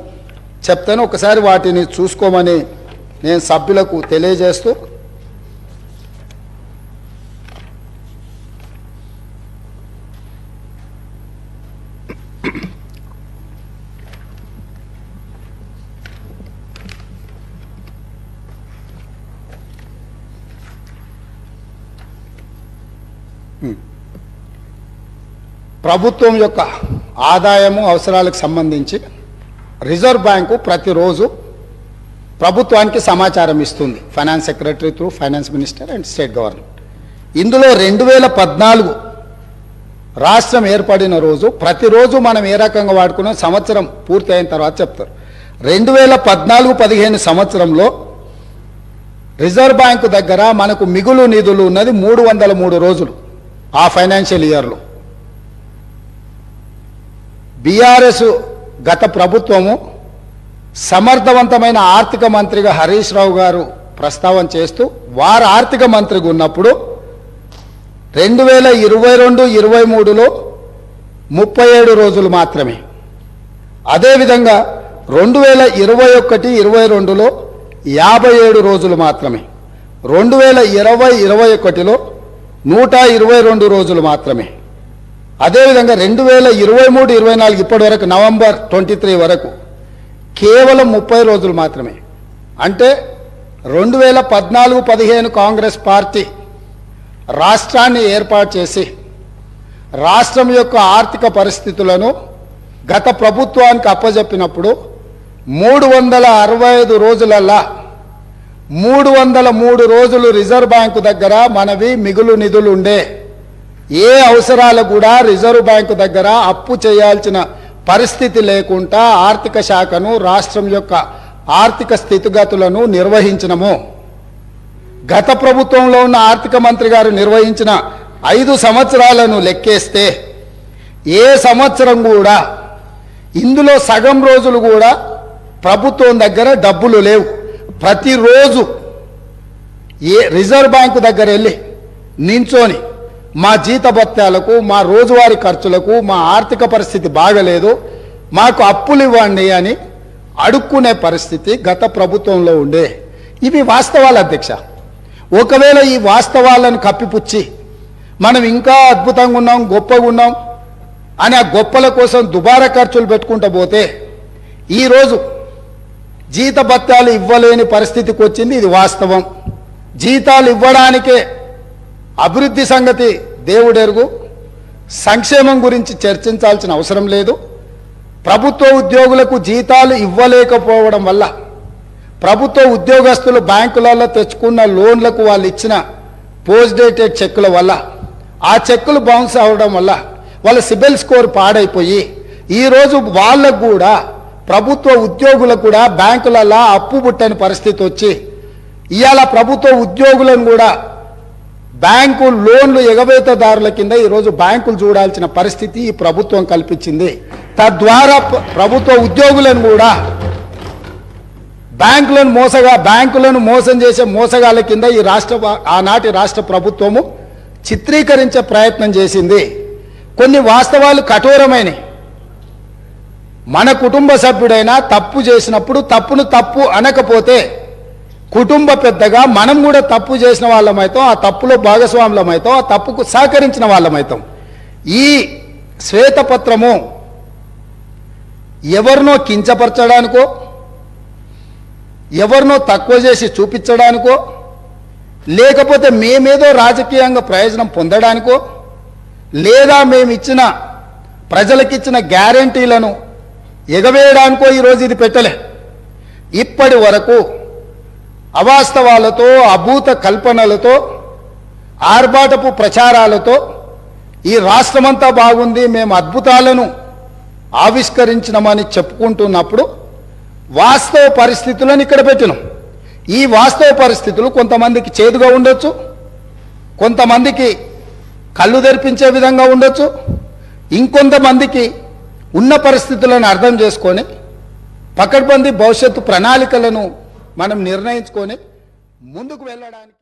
చెప్తాను, ఒకసారి వాటిని చూసుకోమని నేను సభ్యులకు తెలియజేస్తూ ప్రభుత్వం యొక్క ఆదాయము అవసరాలకు సంబంధించి రిజర్వ్ బ్యాంకు ప్రతిరోజు ప్రభుత్వానికి సమాచారం ఇస్తుంది, finance secretary through finance minister and state government. ఇందులో 2014 రాష్ట్రం ఏర్పడిన రోజు ప్రతిరోజు మనం ఏ రకంగా వాడుకున్నాం సంవత్సరం పూర్తి అయిన తర్వాత చెప్తారు. 2014-15 సంవత్సరంలో రిజర్వ్ బ్యాంకు దగ్గర మనకు మిగులు నిధులు ఉన్నది 303 రోజులు. ఆ ఫైనాన్షియల్ ఇయర్లో బీఆర్ఎస్ గత ప్రభుత్వము సమర్థవంతమైన ఆర్థిక మంత్రిగా హరీష్ రావు గారు ప్రస్తావన చేస్తూ వారు ఆర్థిక మంత్రిగా ఉన్నప్పుడు 2022-23లో 37 రోజులు మాత్రమే. అదేవిధంగా 2021-22లో 57 రోజులు మాత్రమే. 2020-21లో 122 రోజులు మాత్రమే. అదేవిధంగా 2023-24 ఇప్పటి వరకు నవంబర్ 23 వరకు కేవలం 30 రోజులు మాత్రమే. అంటే 2014-15 కాంగ్రెస్ పార్టీ రాష్ట్రాన్ని ఏర్పాటు చేసి రాష్ట్రం యొక్క ఆర్థిక పరిస్థితులను గత ప్రభుత్వానికి అప్పజెప్పినప్పుడు 365 రోజులల్లా 303 రోజులు రిజర్వ్ బ్యాంకు దగ్గర మనవి మిగులు నిధులు ఉండే, ఏ అవసరాలు కూడా రిజర్వ్ బ్యాంకు దగ్గర అప్పు చేయాల్సిన పరిస్థితి లేకుండా ఆర్థిక శాఖను రాష్ట్రం యొక్క ఆర్థిక స్థితిగతులను నిర్వహించినము. గత ప్రభుత్వంలో ఉన్న ఆర్థిక మంత్రి గారు నిర్వహించిన 5 సంవత్సరాలను లెక్కేస్తే ఏ సంవత్సరం కూడా ఇందులో సగం రోజులు కూడా ప్రభుత్వం దగ్గర డబ్బులు లేవు. ప్రతిరోజు రిజర్వ్ బ్యాంకు దగ్గర వెళ్ళి నించొని మా జీతభత్యాలకు, మా రోజువారీ ఖర్చులకు, మా ఆర్థిక పరిస్థితి బాగలేదు, మాకు అప్పులు ఇవ్వండి అని అడుక్కునే పరిస్థితి గత ప్రభుత్వంలో ఉండే. ఇవి వాస్తవాలు అధ్యక్ష. ఒకవేళ ఈ వాస్తవాలను కప్పిపుచ్చి మనం ఇంకా అద్భుతంగా ఉన్నాం, గొప్పగా ఉన్నాం అని ఆ గొప్పల కోసం దుబారా ఖర్చులు పెట్టుకుంటూ పోతే ఈరోజు జీతభత్యాలు ఇవ్వలేని పరిస్థితికి వచ్చింది. ఇది వాస్తవం. జీతాలు ఇవ్వడానికే అభివృద్ధి సంగతి దేవుడెరుగు, సంక్షేమం గురించి చర్చించాల్సిన అవసరం లేదు. ప్రభుత్వ ఉద్యోగులకు జీతాలు ఇవ్వలేకపోవడం వల్ల ప్రభుత్వ ఉద్యోగస్తులు బ్యాంకులలో తెచ్చుకున్న లోన్లకు వాళ్ళు ఇచ్చిన పోస్ట్ డేటెడ్ చెక్కుల వల్ల ఆ చెక్కులు బౌన్స్ అవ్వడం వల్ల వాళ్ళ సిబిల్ స్కోర్ పాడైపోయి ఈరోజు వాళ్ళకు కూడా ప్రభుత్వ ఉద్యోగులకు కూడా బ్యాంకులలో అప్పు పుట్టని పరిస్థితి వచ్చి ఇవాళ ప్రభుత్వ ఉద్యోగులను కూడా బ్యాంకు లోన్లు ఎగవేతదారుల కింద ఈరోజు బ్యాంకులు చూడాల్సిన పరిస్థితి ఈ ప్రభుత్వం కల్పించింది. తద్వారా ప్రభుత్వ ఉద్యోగులను కూడా బ్యాంకులను మోసం చేసే మోసగాళ్ళ కింద ఈ ఆనాటి రాష్ట్ర ప్రభుత్వము చిత్రీకరించే ప్రయత్నం చేసింది. కొన్ని వాస్తవాలు కఠోరమైనవి. మన కుటుంబ సభ్యుడైనా తప్పు చేసినప్పుడు తప్పును తప్పు అనకపోతే కుటుంబ పెద్దగా మనం కూడా తప్పు చేసిన వాళ్ళమైతాం, ఆ తప్పులో భాగస్వాములమైతాం, ఆ తప్పుకు సహకరించిన వాళ్ళమైతాం. ఈ శ్వేతపత్రము ఎవరినో కించపరచడానికో, ఎవరినో తక్కువ చేసి చూపించడానికో, లేకపోతే మేమేదో రాజకీయంగా ప్రయోజనం పొందడానికో, లేదా మేమిచ్చిన ప్రజలకిచ్చిన గ్యారంటీలను ఎగవేయడానికో ఈరోజు ఇది పెట్టలే. ఇప్పటి వరకు అవాస్తవాలతో, అభూత కల్పనలతో, ఆర్భాటపు ప్రచారాలతో ఈ రాష్ట్రమంతా బాగుంది, మేము అద్భుతాలను ఆవిష్కరించినామని చెప్పుకుంటున్నప్పుడు వాస్తవ పరిస్థితులను ఇక్కడ పెట్టినాం. ఈ వాస్తవ పరిస్థితులు కొంతమందికి చేదుగా ఉండొచ్చు, కొంతమందికి కళ్ళు తెరిపించే విధంగా ఉండొచ్చు, ఇంకొంతమందికి ఉన్న పరిస్థితులను అర్థం చేసుకొని పకడ్బందీ భవిష్యత్తు ప్రణాళికలను మనం నిర్ణయించుకొని ముందుకు వెళ్ళడానికి